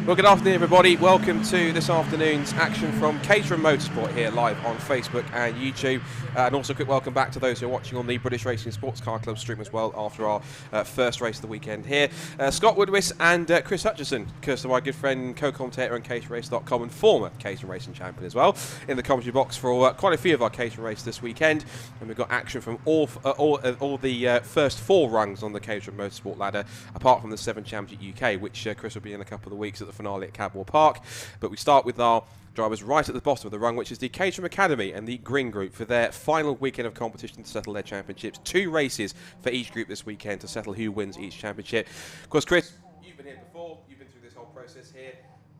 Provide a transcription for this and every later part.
Well, good afternoon, everybody. Welcome to this afternoon's action from Caterham Motorsport here live on Facebook and YouTube. And also a quick welcome back to those who are watching on the British Racing Sports Car Club stream as well after our first race of the weekend here. Scott Woodwis and Chris Hutchison, courtesy of my good friend, co-commentator on CaterhamRace.com and former Caterham Racing champion as well, in the commentary box for quite a few of our Caterham races this weekend. And we've got action from all the first four rungs on the Caterham Motorsport ladder, apart from the 7 Championship UK, which Chris will be in a couple of weeks at the finale at Cadwell Park. But we start with our drivers right at the bottom of the rung, which is the Caterham Academy and the Green Group for their final weekend of competition to settle their championships. 2 races for each group this weekend to settle who wins each championship. Of course, Chris, you've been here before. You've been through this whole process here.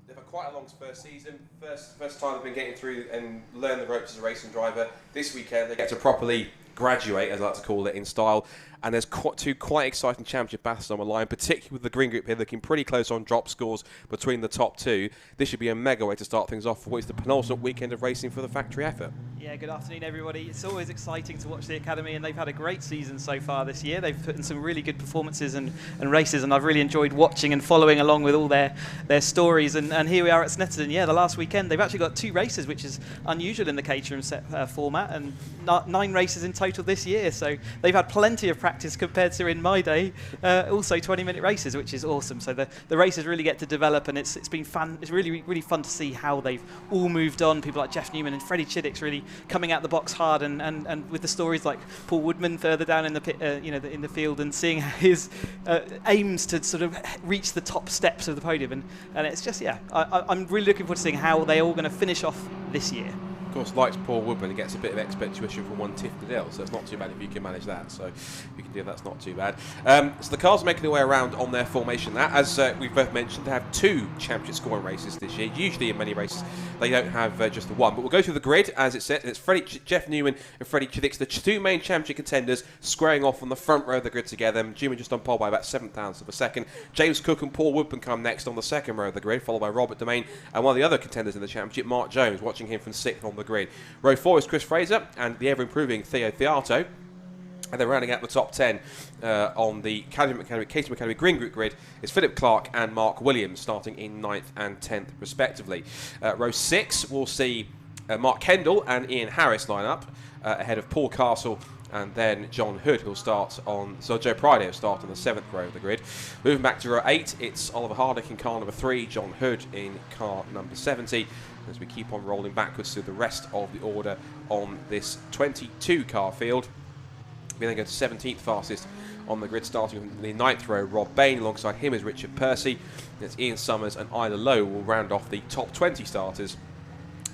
They've had quite a long first season. First time they've been getting through and learn the ropes as a racing driver. This weekend they get to properly graduate, as I like to call it, in style. And there's 2 quite exciting championship battles on the line, particularly with the Green Group here looking pretty close on drop scores between the top 2. This should be a mega way to start things off for what is the penultimate weekend of racing for the factory effort. Yeah, good afternoon, everybody. It's always exciting to watch the Academy, and they've had a great season so far this year. They've put in some really good performances and races, and I've really enjoyed watching and following along with all their stories. And here we are at Snetterton. Yeah, the last weekend, they've actually got 2 races, which is unusual in the Caterham format, and 9 races in total this year. So they've had plenty of practice compared to in my day. Also 20-minute races, which is awesome. So the races really get to develop, and it's been fun. It's really, really fun to see how they've all moved on. People like Jeff Newman and Freddie Chidix really coming out the box hard, and with the stories like Paul Woodman further down in the pit, in the field, and seeing his aims to sort of reach the top steps of the podium, and it's just I'm really looking forward to seeing how they're all going to finish off this year. Of course, like Paul Woodman, he gets a bit of expert tuition from one Tiff Liddell, so it's not too bad if you can manage that. So if you can do that's not too bad. So the cars are making their way around on their formation. That, as we've both mentioned, they have 2 championship scoring races this year. Usually in many races they don't have just the one. But we'll go through the grid as it says. It's Jeff Newman and Freddie Chidix, the 2 main championship contenders, squaring off on the front row of the grid together. Newman just on pole by about 7,000 of a second. James Cook and Paul Woodman come next on the second row of the grid, followed by Robert Domain and one of the other contenders in the championship, Mark Jones, watching him from 6th on the grid. Row 4 is Chris Fraser and the ever-improving Theo Theato. And then rounding out the top 10 on the Caterham Academy Green Group grid is Philip Clark and Mark Williams, starting in 9th and 10th respectively. Row 6 will see Mark Kendall and Ian Harris line up ahead of Paul Castle and then John Hood, who'll start on, so Joe Pride will start on the 7th row of the grid. Moving back to row 8, it's Oliver Hardick in car number 3, John Hood in car number 70. As we keep on rolling backwards through the rest of the order on this 22 car field. We then go to 17th fastest on the grid, starting from the 9th row, Rob Bain. Alongside him is Richard Percy. It's Ian Summers and Ida Lowe will round off the top 20 starters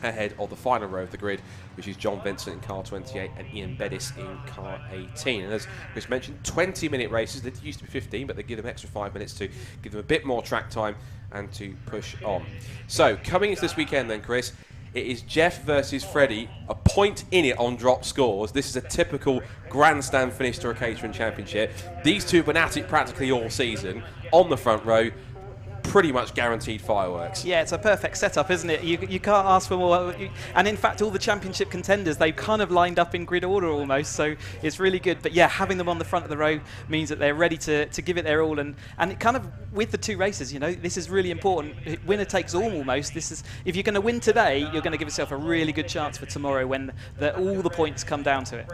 ahead of the final row of the grid, which is John Vincent in car 28 and Ian Bettis in car 18. And as Chris mentioned, 20-minute races. They used to be 15, but they give them extra 5 minutes to give them a bit more track time and to push on. So coming into this weekend then, Chris, it is Jeff versus Freddie, a point in it on drop scores. This is a typical grandstand finish to a Caterham championship. These 2 have been at it practically all season on the front row. Pretty much guaranteed fireworks. Yeah, it's a perfect setup, isn't it? You can't ask for more. And in fact, all the championship contenders, they've kind of lined up in grid order almost, so it's really good. But yeah, having them on the front of the row means that they're ready to give it their all. And it kind of, with the 2 races, this is really important. Winner takes all almost. This is, if you're going to win today, you're going to give yourself a really good chance for tomorrow when all the points come down to it.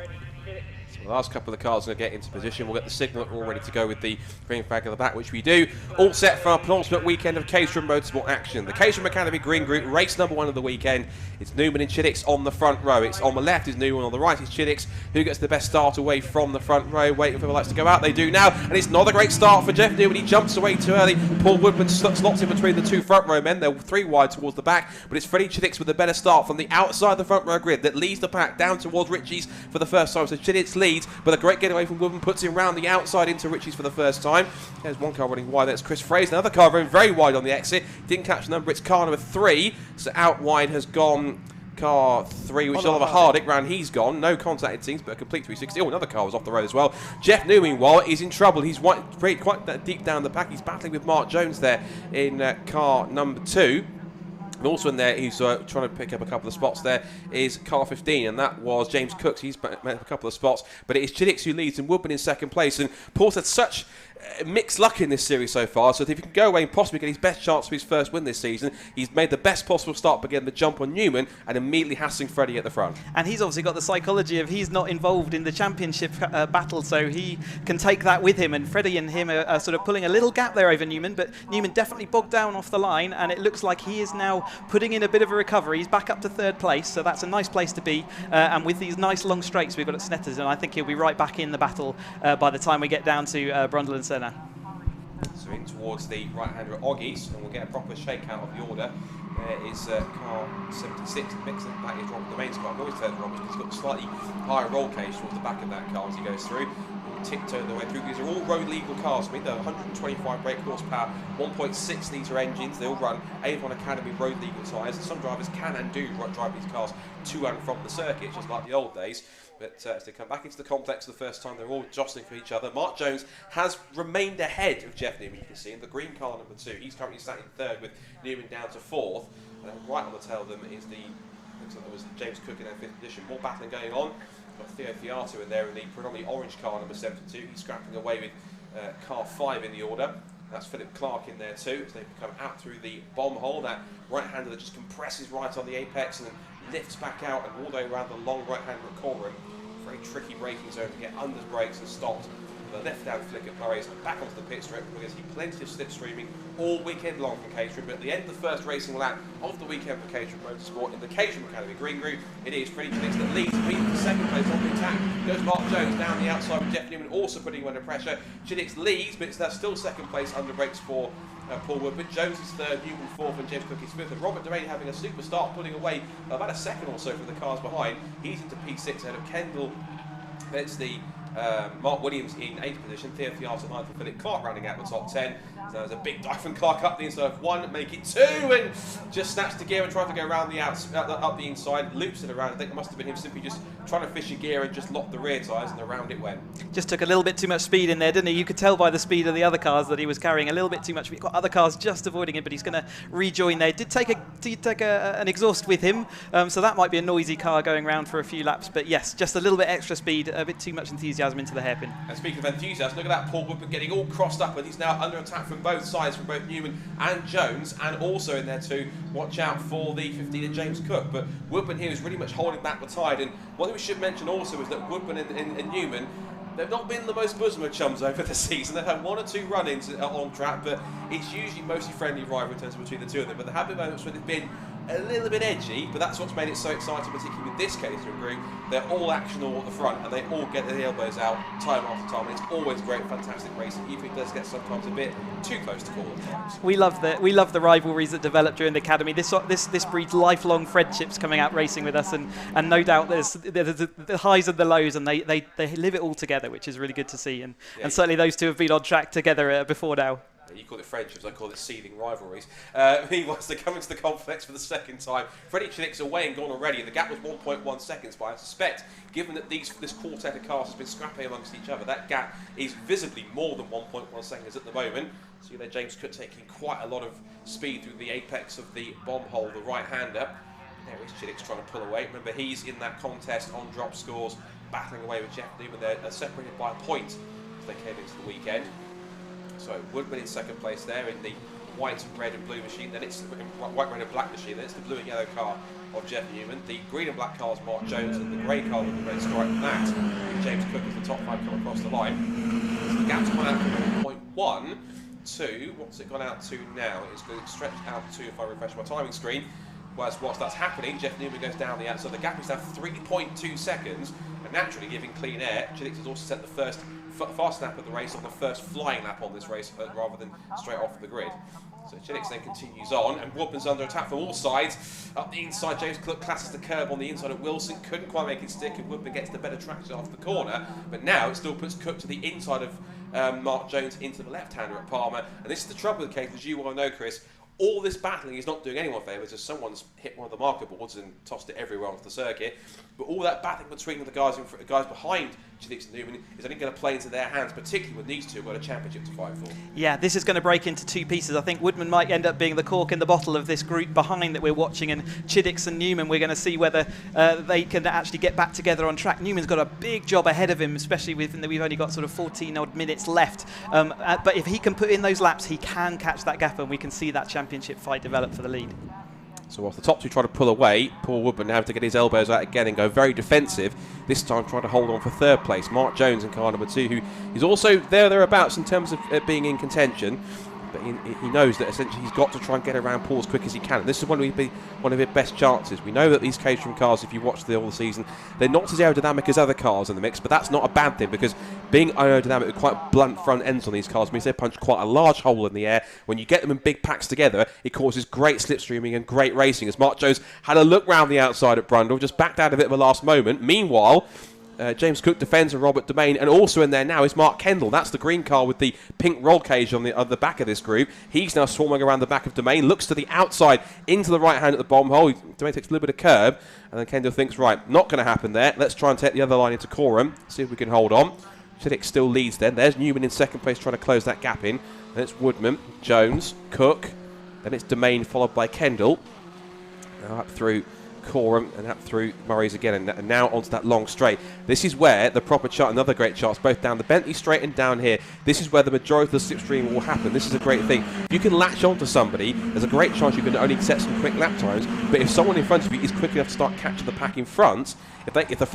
The last couple of the cars are going to get into position. We'll get the signal all ready to go with the green flag at the back, which we do. All set for our penultimate weekend of Caterham Motorsport action. The Caterham Academy Green Group, race number 1 of the weekend. It's Newman and Chidix on the front row. It's on the left is Newman, on the right is Chidix. Who gets the best start away from the front row? Waiting for whoever likes to go out. They do now, and it's not a great start for Jeff Newman. He jumps away too early. Paul Woodman slots in between the 2 front row men. They're 3 wide towards the back, but it's Freddie Chidix with a better start from the outside the front row grid that leads the pack down towards Ritchie's for the first time. So Chidix leads, but a great getaway from Woodman puts him round the outside into Ritchie's for the first time. There's one car running wide, that's Chris Fraser. Another car running very wide on the exit. Didn't catch the number, it's car number 3. So out wide has gone car 3, which is Oliver Hardick. Round he's gone. No contact it seems, but a complete 360. Oh, another car was off the road as well. Jeff Newman, meanwhile, is in trouble. He's quite deep down the pack. He's battling with Mark Jones there in car number 2. And also in there, he's trying to pick up a couple of spots there, is car 15, and that was James Cook. He's made a couple of spots, but it is Chidix who leads and Woodman in second place. And Paul's had such mixed luck in this series so far, so if he can go away and possibly get his best chance for his first win this season, he's made the best possible start by getting the jump on Newman and immediately hassling Freddie at the front. And he's obviously got the psychology of he's not involved in the championship battle, so he can take that with him, and Freddie and him are sort of pulling a little gap there over Newman, but Newman definitely bogged down off the line, and it looks like he is now putting in a bit of a recovery. He's back up to third place, so that's a nice place to be, and with these nice long straights we've got at Snetterton, I think he'll be right back in the battle by the time we get down to Brundle and Senna. So in towards the right-hander at Oggies, and we'll get a proper shakeout of the order. There is car 76, mixing back is Robert, the main car. Always turns Robert because he's got a slightly higher roll cage towards the back of that car as he goes through. He'll tiptoe the way through. These are all road legal cars. I mean, they're 125 brake horsepower, 1.6 litre engines. They all run Avon Academy road legal tyres. And some drivers can and do drive these cars to and from the circuit, just like the old days. But as they come back into the complex for the first time, they're all jostling for each other. Mark Jones has remained ahead of Jeff Newman, you can see, in the green car number 2. He's currently sat in third with Newman down to fourth. And right on the tail of them is looks like there was James Cook in their 5th position. More battling going on. Got Theo Fiato in there in the predominantly orange car number 72. He's scrapping away with car 5 in the order. That's Philip Clark in there too, as they come out through the bomb hole. That right-hander that just compresses right on the apex and then lifts back out and all the way around the long right-hander at Coram. Very tricky braking zone to get under the brakes and stopped. The left-hand flick at Murray's back onto the pit strip because he plenty of slipstreaming all weekend long from Caterham. But at the end of the first racing lap of the weekend for Caterham Motorsport in the Caterham Academy Green Group, it is Freddie Chidix that leads, beating second place on the attack. Goes Mark Jones down the outside with Jeff Newman also putting him under pressure. Chidix leads, but it's now still second place under brakes for Paul Woodman. Jones is third, Newman fourth, and James Cook is fifth. And Robert Doraine having a super start, pulling away about a second or so from the cars behind. He's into P6 ahead of Kendall. It's the Mark Williams in 8th position, Theo Fiato 9th, and Philip Clark rounding out the top 10. So there's a big dive from Clark up the inside of 1, make it 2, and just snatched the gear and tried to go around the up the inside, loops it around. I think it must have been him simply just trying to fish a gear and just lock the rear tyres, and around it went. Just took a little bit too much speed in there, didn't he? You could tell by the speed of the other cars that he was carrying a little bit too much. We've got other cars just avoiding him, but he's going to rejoin there. Did take an exhaust with him, so that might be a noisy car going round for a few laps. But yes, just a little bit extra speed, a bit too much enthusiasm into the hairpin. And speaking of enthusiasm, look at that Paul Woodman getting all crossed up, and he's now under attack from both sides, from both Newman and Jones, and also in there too, watch out for the 15 of James Cook. But Woodman here is really much holding back the tide, and one thing we should mention also is that Woodman and Newman, they've not been the most bosom of chums over the season. They've had 1 or 2 run-ins on track, but it's usually mostly friendly rivalry in terms of between the two of them. But there have been moments when they've been a little bit edgy, but that's what's made it so exciting, particularly with this Caterham group. They're all action all at the front, and they all get their elbows out time after time, and it's always great, fantastic racing, even if it does get sometimes a bit too close to call at times. We love the rivalries that develop during the academy. This breeds lifelong friendships coming out racing with us, and no doubt there's the highs and the lows, and they live it all together, which is really good to see. And certainly those two have been on track together before now. You call it friendships, I call it seething rivalries. Meanwhile, they're coming to the complex for the second time. Freddie Chidix away and gone already. The gap was 1.1 seconds, but I suspect, given that this quartet of cars has been scrapping amongst each other, that gap is visibly more than 1.1 seconds at the moment. So there, James Cook taking quite a lot of speed through the apex of the bomb hole, the right-hander. There is Chidix trying to pull away. Remember, he's in that contest on drop scores, battling away with Jeff Newman. They're separated by a point as they came into the weekend. So Woodman in second place there in the white, red and blue machine. Then it's the white, red and black machine. Then it's the blue and yellow car of Jeff Newman. The green and black car is Mark Jones, and the grey car with the red stripe and that. James Cook is the top 5 coming across the line. So the gap's gone out from 1.1 to, what's it gone out to now? It's going to stretch out to, if I refresh my timing screen, whilst that's happening, Jeff Newman goes down the outside. So the gap is now 3.2 seconds, and naturally giving clean air, Chidix has also set the first fast lap of the race on the first flying lap on this race rather than straight off the grid. So Chidix then continues on, and Woodman's under attack from all sides. Up the inside, James Cook classes the curb on the inside of Wilson, couldn't quite make it stick, and Woodman gets the better traction off the corner, but now it still puts Cook to the inside of Mark Jones into the left-hander at Palmer. And this is the trouble with the case, as you well know, Chris. All this battling is not doing anyone favours, as someone's hit one of the marker boards and tossed it everywhere onto the circuit. But all that battling between the guys behind Chidix and Newman is only going to play into their hands, particularly when these two have got a championship to fight for. Yeah, this is going to break into two pieces. I think Woodman might end up being the cork in the bottle of this group behind that we're watching, and Chidix and Newman, we're going to see whether they can actually get back together on track. Newman's got a big job ahead of him, especially with we've only got sort of 14 odd minutes left. But if he can put in those laps, he can catch that gap, and we can see that championship fight develop for the lead. So whilst the top two try to pull away, Paul Woodman now having to get his elbows out again and go very defensive, this time trying to hold on for third place. Mark Jones in car number 2, who is also thereabouts in terms of being in contention. But he knows that essentially he's got to try and get around Paul as quick as he can. And this is one of his best chances. We know that these Caterham cars, if you watch all the season, they're not as aerodynamic as other cars in the mix, but that's not a bad thing, because being aerodynamic with quite blunt front ends on these cars means they punch quite a large hole in the air. When you get them in big packs together, it causes great slipstreaming and great racing. As Mark Jones had a look round the outside at Brundle, just backed out of it at the last moment. Meanwhile, James Cook defends and Robert Domain, and also in there now is Mark Kendall. That's the green car with the pink roll cage on the back of this group. He's now swarming around the back of Domain, looks to the outside into the right hand at the bomb hole. Domain takes a little bit of curb, and then Kendall thinks, right, not going to happen there. Let's try and take the other line into Coram, see if we can hold on. Chidix still leads then. There's Newman in second place trying to close that gap in. Then it's Woodman, Jones, Cook, then it's Domain followed by Kendall. Now up through Coram and up through Murray's again, and now onto that long straight. This is where the proper chart, another great charts, both down the Bentley straight and down here. This is where the majority of the slipstream will happen. This is a great thing. If you can latch onto somebody, there's a great chance you can only set some quick lap times, but if someone in front of you is quick enough to start catching the pack in front, if the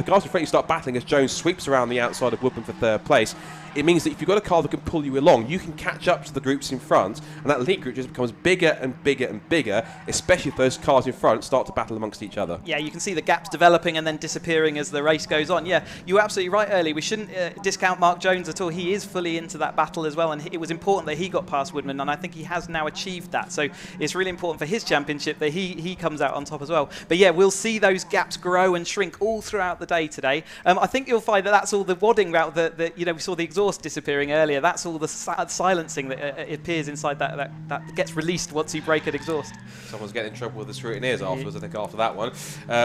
guys in front of you start battling as Jones sweeps around the outside of Woodman for third place, it means that if you've got a car that can pull you along, you can catch up to the groups in front, and that lead group just becomes bigger and bigger and bigger, especially if those cars in front start to battle amongst each other. Yeah, you can see the gaps developing and then disappearing as the race goes on. Yeah, you were absolutely right early. We shouldn't discount Mark Jones at all. He is fully into that battle as well, and it was important that he got past Woodman, and I think he has now achieved that. So it's really important for his championship that he comes out on top as well. But yeah, we'll see those gaps grow and shrink all throughout the day today. I think you'll find that that's all the wadding route that we saw the exhaust disappearing earlier. That's all the silencing that appears inside that gets released once you break an exhaust. Someone's getting in trouble with the scrutineers afterwards, I think, after that one.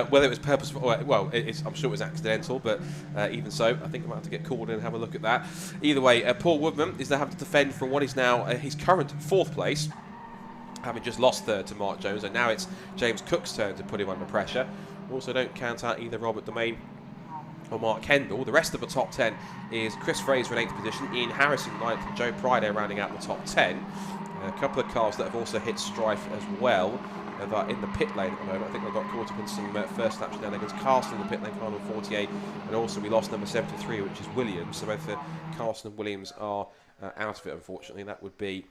Whether it was purposeful, well, I'm sure it was accidental, but even so, I think I might have to get called in and have a look at that. Either way, Paul Woodman is now having to defend from what is now his current fourth place, having just lost third to Mark Jones, and now it's James Cook's turn to put him under pressure. Also, don't count out either Robert Domain or Mark Kendall. The rest of the top 10 is Chris Fraser in 8th position, Ian Harrison 9th, and Joe Priday rounding out the top 10. A couple of cars that have also hit strife as well are in the pit lane at the moment. I think they got caught up in some first lap shenanigans. Carson in the pit lane, car number 48, and also we lost number 73, which is Williams. So both Carson and Williams are out of it, unfortunately. That would be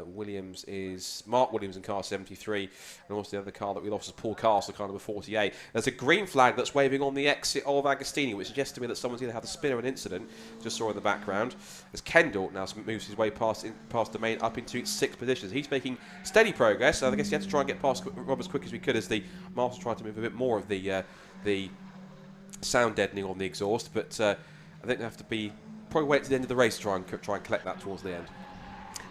Williams is Mark Williams in car 73, and also the other car that we lost is Paul Castle, car number 48. There's a green flag that's waving on the exit of Agostini, which suggests to me that someone's either had a spin or an incident. Just saw in the background as Kendall now moves his way past Domain up into 6th position. He's making steady progress. So I guess he had to try and get past Rob as quick as we could as the Master tried to move a bit more of the sound deadening on the exhaust, but I think they have to probably wait to the end of the race to try and collect that towards the end.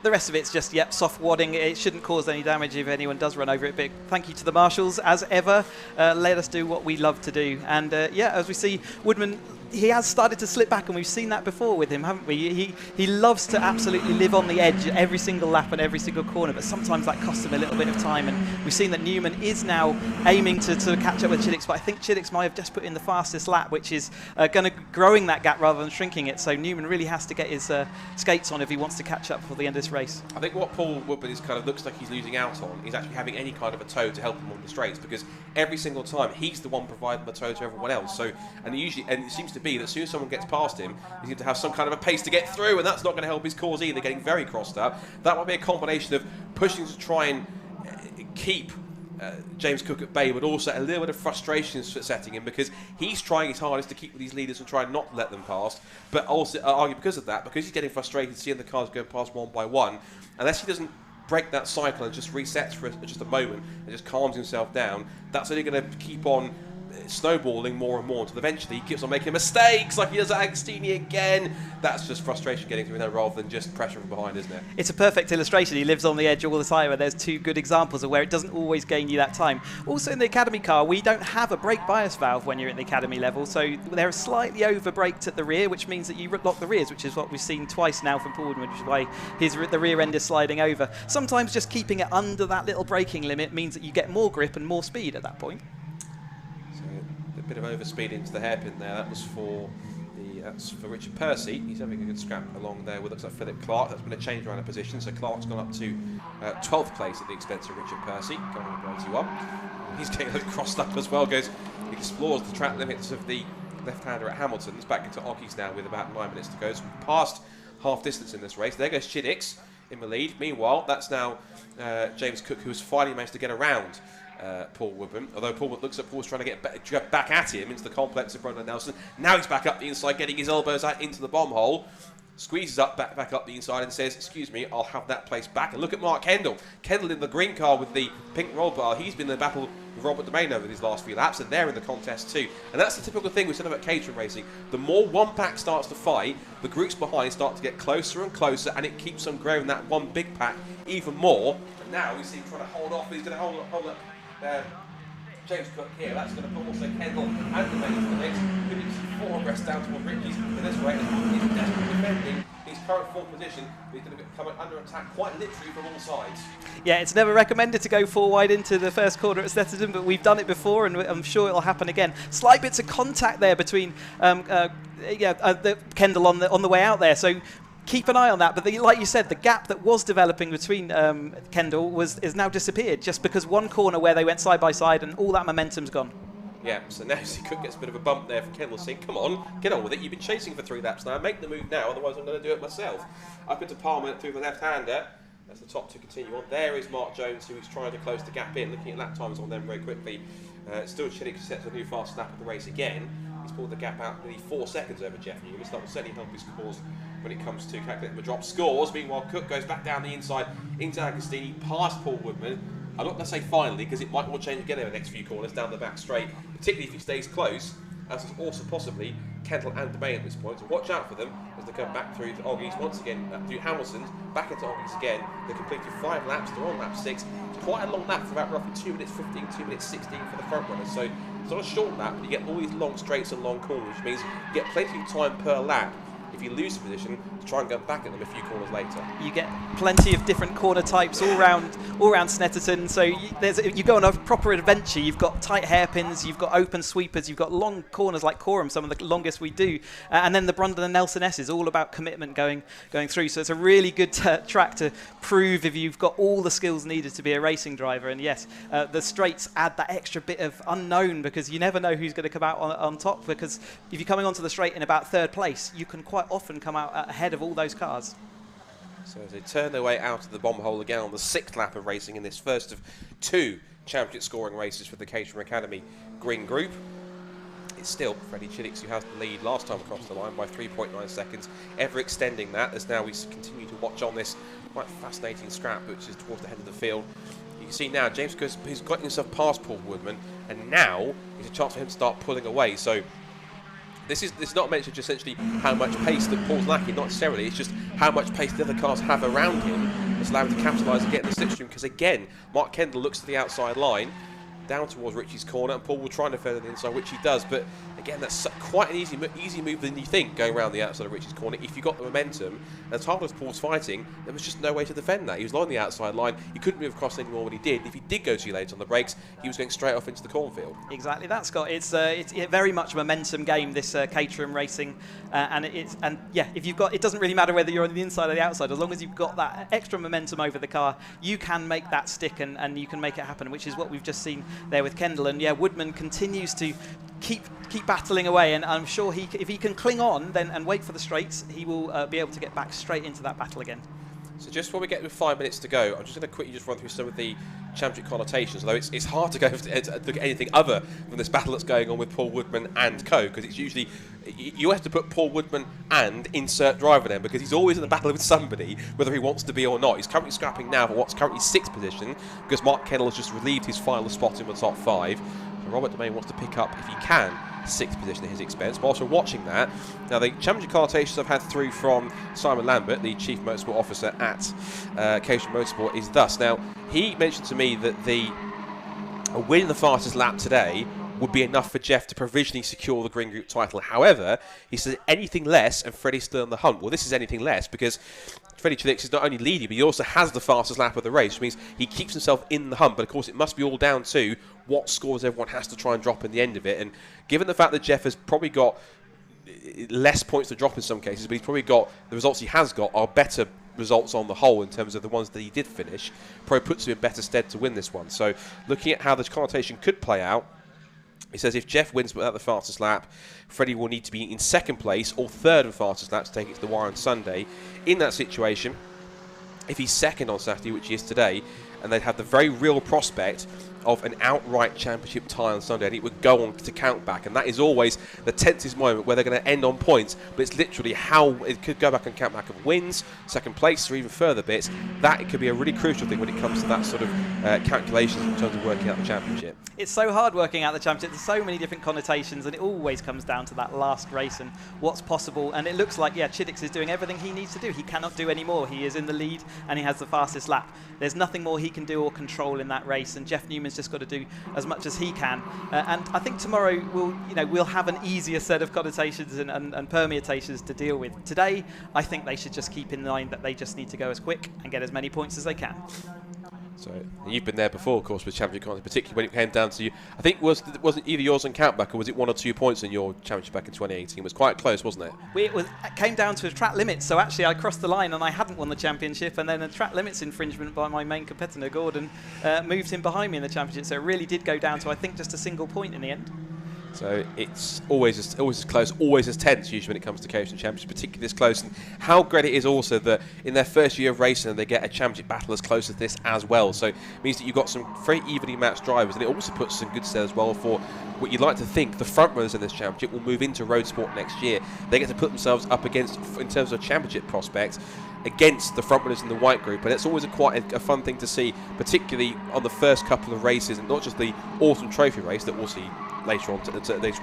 The rest of it's just, soft wadding. It shouldn't cause any damage if anyone does run over it. But thank you to the marshals, as ever. Let us do what we love to do. And, as we see, Woodman, he has started to slip back, and we've seen that before with him, haven't we? He loves to absolutely live on the edge every single lap and every single corner, but sometimes that costs him a little bit of time. And we've seen that Newman is now aiming to catch up with Chidix, but I think Chidix might have just put in the fastest lap, which is growing that gap rather than shrinking it. So Newman really has to get his skates on if he wants to catch up before the end of this race. I think what Paul Woodman looks like he's losing out on is actually having any kind of a tow to help him on the straights, because every single time he's the one providing the tow to everyone else. So and it seems to be that as soon as someone gets past him, he seems to have some kind of a pace to get through, and that's not going to help his cause either, getting very crossed up. That might be a combination of pushing to try and keep James Cook at bay, but also a little bit of frustration setting in, because he's trying his hardest to keep with these leaders and try and not let them past, but also argue because of that, because he's getting frustrated seeing the cars go past one by one, unless he doesn't break that cycle and just resets for just a moment and just calms himself down, that's only going to keep on snowballing more and more until eventually he keeps on making mistakes like he does at Agostini again. That's just frustration getting through there rather than just pressure from behind, isn't it? It's a perfect illustration. He lives on the edge all the time, where there's two good examples of where it doesn't always gain you that time. Also in the Academy car, we don't have a brake bias valve when you're at the Academy level, so they're slightly over braked at the rear, which means that you lock the rears, which is what we've seen twice now from Paul Woodman, which is why the rear end is sliding over. Sometimes just keeping it under that little braking limit means that you get more grip and more speed at that point. So a bit of overspeed into the hairpin there. That was for Richard Percy. He's having a good scrap along there with, looks like, Philip Clark. That's been a change around of position, so Clark's gone up to 12th place at the expense of Richard Percy, going on 91. He's getting a little crossed up as well, he explores the track limits of the left-hander at Hamilton's, back into Ockies now with about 9 minutes to go. So we've passed half distance in this race. There goes Chidix in the lead. Meanwhile, that's now James Cook, who has finally managed to get around Paul Woodman, although Paul looks at Paul's trying to get back at him into the complex of Brendan Nelson. Now he's back up the inside, getting his elbows out into the bomb hole, squeezes back up the inside and says, excuse me, I'll have that place back. And look at Mark Kendall. Kendall in the green car with the pink roll bar. He's been in the battle with Robert Domain over these last few laps, and they're in the contest too. And that's the typical thing we said about Caterham racing. The more one pack starts to fight, the groups behind start to get closer and closer, and it keeps on growing that one big pack even more. And now we see him trying to hold off. He's going to hold up James Cook here. That's going to put also Kendall and Domain into the mix. Could be 4 abreast down toward Ritchie's. But this way, he's desperately defending his current 4th position. But he's going to come under attack quite literally from all sides. Yeah, it's never recommended to go 4 wide into the first corner at Snetterton, but we've done it before, and I'm sure it'll happen again. Slight bits of contact there between Kendall on the way out there. So keep an eye on that, but like you said, the gap that was developing between Kendall is now disappeared, just because one corner where they went side by side and all that momentum's gone. Yeah, so now Cook gets a bit of a bump there for Kendall, saying, come on, get on with it, you've been chasing for 3 laps now, make the move now, otherwise I'm going to do it myself. Up into Palmer through the left-hander, that's the top to continue on. There is Mark Jones, who is trying to close the gap in, looking at lap times on them very quickly. Still Chidix sets a new fast lap of the race again. He's pulled the gap out nearly 4 seconds over Jeff Newman, so that will certainly help his cause when it comes to calculating the drop scores. Meanwhile, Cook goes back down the inside into Agostini, past Paul Woodman. I'm not going to say finally, because it might all change again in the next few corners down the back straight, particularly if he stays close, as is also possibly Kendall and Domain at this point. So watch out for them as they come back through to Oggies once again, through Hamilton's, back into Oggies again. They completed 5 laps, they're on lap 6. It's quite a long lap for about roughly 2 minutes 15, 2 minutes 16 for the front runners. So it's not a short lap, but you get all these long straights and long corners, which means you get plenty of time per lap if you lose the position to try and go back at them a few corners later. You get plenty of different corner types all around Snetterton, so you go on a proper adventure. You've got tight hairpins, you've got open sweepers, you've got long corners like Coram, some of the longest we do, and then the Brundle and Nelson S is all about commitment going through. So it's a really good track to prove if you've got all the skills needed to be a racing driver. And yes, the straights add that extra bit of unknown, because you never know who's going to come out on top, because if you're coming onto the straight in about 3rd place, you can quite often come out ahead of all those cars. So as they turn their way out of the bomb hole again on the 6th lap of racing in this first of 2 championship scoring races for the Caterham Academy Green Group, it's still Freddie Chidix who has the lead last time across the line by 3.9 seconds, ever extending that as now we continue to watch on this quite fascinating scrap, which is towards the head of the field. You can see now James Cook has got himself past Paul Woodman, and now is a chance for him to start pulling away. So this is not mentioned just essentially how much pace that Paul's lacking, not necessarily, it's just how much pace the other cars have around him that's allowed him to capitalise and get in the slipstream, because again, Mark Kendall looks to the outside line, down towards Ritchie's corner, and Paul will try and defend on the inside, which he does, but again, that's quite an easy move than you think, going around the outside of Ritchie's corner. If you got the momentum, and as hard as Paul's fighting, there was just no way to defend that. He was along the outside line, he couldn't move across anymore when he did. If he did go too late on the brakes, he was going straight off into the cornfield. Exactly that, Scott. It's very much a momentum game, this Caterham racing, and yeah, if you've got, it doesn't really matter whether you're on the inside or the outside, as long as you've got that extra momentum over the car, you can make that stick and you can make it happen, which is what we've just seen there with Kendall. And yeah, Woodman continues to keep battling away, and I'm sure if he can cling on then and wait for the straights, he will be able to get back straight into that battle again. So just before we get with 5 minutes to go, I'm just going to quickly just run through some of the championship connotations, although it's hard to go to look at anything other than this battle that's going on with Paul Woodman and co, because it's usually, you have to put Paul Woodman and insert driver then, because he's always in a battle with somebody, whether he wants to be or not. He's currently scrapping now for what's currently 6th position, because Mark Kendall has just relieved his final spot in the top 5. Robert Domain wants to pick up, if he can, 6th position at his expense. Whilst we're watching that, now the championship connotations I've had through from Simon Lambert, the Chief Motorsport Officer at Caterham Motorsport, is thus. Now, he mentioned to me that a win in the fastest lap today would be enough for Jeff to provisionally secure the Green Group title. However, he says anything less and Freddie's still in the hunt. Well, this is anything less because Freddie Chidix is not only leading, but he also has the fastest lap of the race, which means he keeps himself in the hunt. But of course, it must be all down to what scores everyone has to try and drop in the end of it. And given the fact that Jeff has probably got less points to drop in some cases, but he's probably got the results he has got are better results on the whole in terms of the ones that he did finish, probably puts him in better stead to win this one. So looking at how this connotation could play out, he says if Jeff wins without the fastest lap, Freddie will need to be in 2nd place or 3rd and fastest lap to take it to the wire on Sunday. In that situation, if he's 2nd on Saturday, which he is today, and they'd have the very real prospect of an outright championship tie on Sunday, and it would go on to count back, and that is always the tensest moment where they're going to end on points, but it's literally how it could go back and count back of wins, 2nd place, or even further bits. That it could be a really crucial thing when it comes to that sort of calculations in terms of working out the championship. It's so hard working out the championship. There's so many different connotations, and it always comes down to that last race and what's possible. And it looks like, yeah, Chidix is doing everything he needs to do. He cannot do any more. He is in the lead, and he has the fastest lap. There's nothing more he can do or control in that race, and Jeff Newman's just got to do as much as he can. And I think tomorrow we'll have an easier set of connotations and permutations to deal with. Today, I think they should just keep in mind that they just need to go as quick and get as many points as they can. So you've been there before, of course, with championship content, particularly when it came down to you. I think wasn't either yours and Countback, or was it 1 or 2 points in your championship back in 2018? It was quite close, wasn't it? It came down to a track limit. So actually, I crossed the line and I hadn't won the championship, and then a track limits infringement by my main competitor, Gordon, moved him behind me in the championship. So it really did go down to, I think, just a single point in the end. So it's always as close, always as tense usually when it comes to Caterham Championships, particularly this close. And how great it is also that in their first year of racing they get a championship battle as close as this as well. So it means that you've got some very evenly matched drivers, and it also puts some good stead as well for what you'd like to think the front runners in this championship will move into Roadsport next year. They get to put themselves up against, in terms of championship prospects, against the front runners in the white group, and it's always quite a fun thing to see, particularly on the first couple of races, and not just the Autumn Trophy race that we'll see later on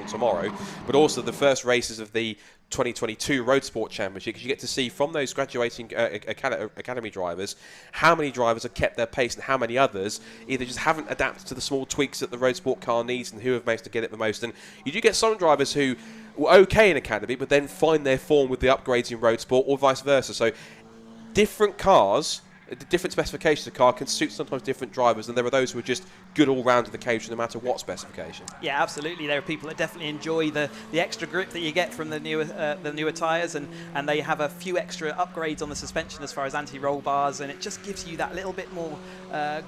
tomorrow, but also the first races of the 2022 Roadsport Championship, because you get to see from those graduating academy drivers how many drivers have kept their pace and how many others either just haven't adapted to the small tweaks that the Roadsport car needs and who have managed to get it the most. And you do get some drivers who were okay in academy but then find their form with the upgrades in Roadsport, or vice versa. So different cars, different specifications of car can suit sometimes different drivers, and there are those who are just good all round in the Caterham no matter what specification. Yeah, absolutely. There are people that definitely enjoy the extra grip that you get from the newer tyres, and they have a few extra upgrades on the suspension as far as anti-roll bars, and it just gives you that little bit more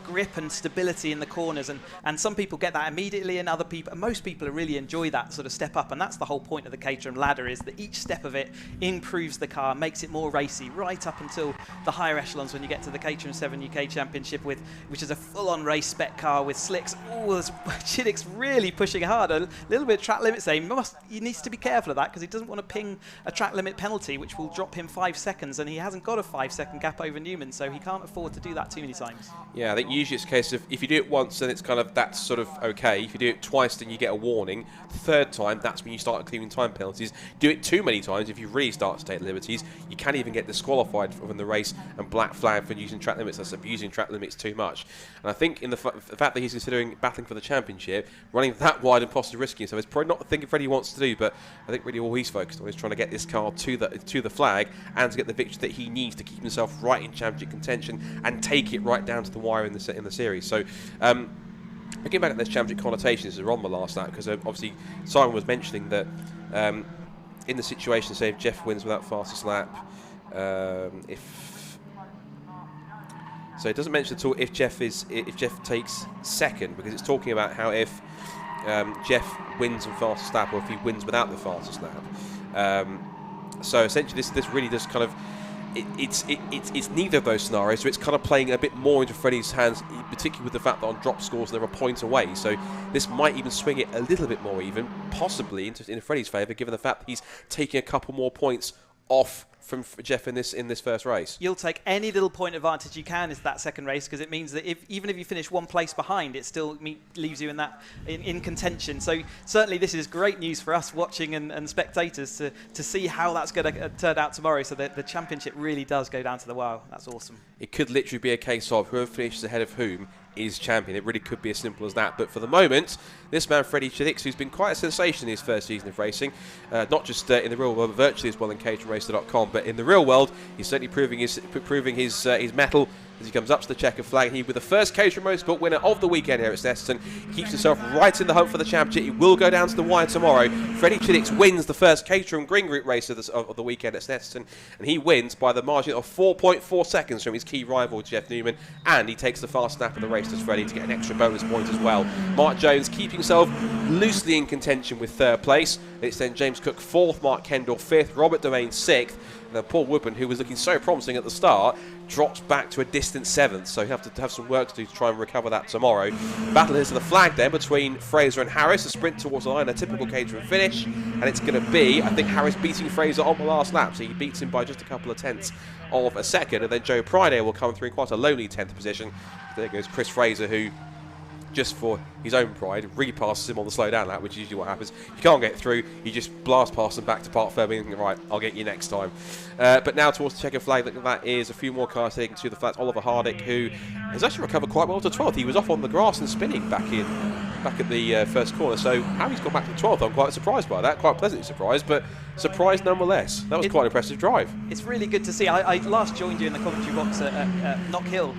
grip and stability in the corners, and some people get that immediately, and most people really enjoy that sort of step up, and that's the whole point of the Caterham ladder, is that each step of it improves the car, makes it more racy, right up until the higher echelons when you get to the Caterham 7 UK Championship, which is a full-on race spec car with slicks. Oh, Chidix really pushing hard. A little bit of track limits there. He needs to be careful of that, because he doesn't want to ping a track limit penalty, which will drop him 5 seconds, and he hasn't got a 5-second gap over Newman, so he can't afford to do that too many times. Yeah, I think usually it's a case of if you do it once, then it's kind of, that's sort of okay. If you do it twice, then you get a warning. The third time, that's when you start clearing time penalties. Do it too many times, if you really start to take liberties, you can even get disqualified from the race and black flag for using track limits. That's abusing track limits too much. And I think in the fact that he's considering battling for the championship, running that wide and possibly risking himself, it's probably not the thing Freddie wants to do, but I think really all he's focused on is trying to get this car to the flag and to get the victory that he needs to keep himself right in championship contention and take it right down to the wire in the series. So looking back at this championship connotations, are on the last lap, because obviously Simon was mentioning that in the situation, say if Jeff wins without fastest lap, so it doesn't mention at all if Jeff takes second, because it's talking about how if Jeff wins on fastest lap, or if he wins without the fastest lap. So essentially, this really does kind of it's neither of those scenarios. So it's kind of playing a bit more into Freddie's hands, particularly with the fact that on drop scores they're a point away. So this might even swing it a little bit more, even possibly in Freddie's favour, given the fact that he's taking a couple more points off from Jeff in this first race. You'll take any little point advantage you can into that second race, because it means that even if you finish one place behind, it still leaves you in contention. So certainly this is great news for us watching and spectators to see how that's going to turn out tomorrow. So the championship really does go down to the wire. That's awesome. It could literally be a case of whoever finishes ahead of whom is champion. It really could be as simple as that. But for the moment, this man, Freddie Chidix, who's been quite a sensation in his first season of racing, not just in the real world, but virtually as well in CaterhamRacer.com, but in the real world, he's certainly proving his mettle as he comes up to the checkered flag. He, with the first Caterham Roadsport winner of the weekend here at Snetterton, keeps himself right in the hunt for the championship. He will go down to the wire tomorrow. Freddie Chidix wins the first Caterham Green Group race of the weekend at Snetterton, and he wins by the margin of 4.4 seconds from his key rival, Jeff Newman, and he takes the fast snap of the race, does Freddie, to get an extra bonus point as well. Mark Jones keeping himself loosely in contention with third place. It's then James Cook fourth, Mark Kendall fifth, Robert Domain sixth, and then Paul Woodburn, who was looking so promising at the start, drops back to a distant seventh, so you have to have some work to do to try and recover that tomorrow. Battle is to the flag then between Fraser and Harris, a sprint towards the line, a typical Caterham finish, and it's going to be, I think, Harris beating Fraser on the last lap, so he beats him by just a couple of tenths of a second, and then Joe Priday will come through in quite a lonely 10th position. There goes Chris Fraser, who, just for his own pride, repasses him on the slow down lap, which is usually what happens. You can't get through, you just blast past them back to Park Fairby and think, right, I'll get you next time. But now towards the checkered flag, that is a few more cars taking to the flats. Oliver Hardick, who has actually recovered quite well to 12th. He was off on the grass and spinning back at the first corner, so how he's gone back to 12th, I'm quite surprised by that, quite pleasantly surprised, but surprised nonetheless. That was quite an impressive drive. It's really good to see. I last joined you in the commentary box at Knock Hill.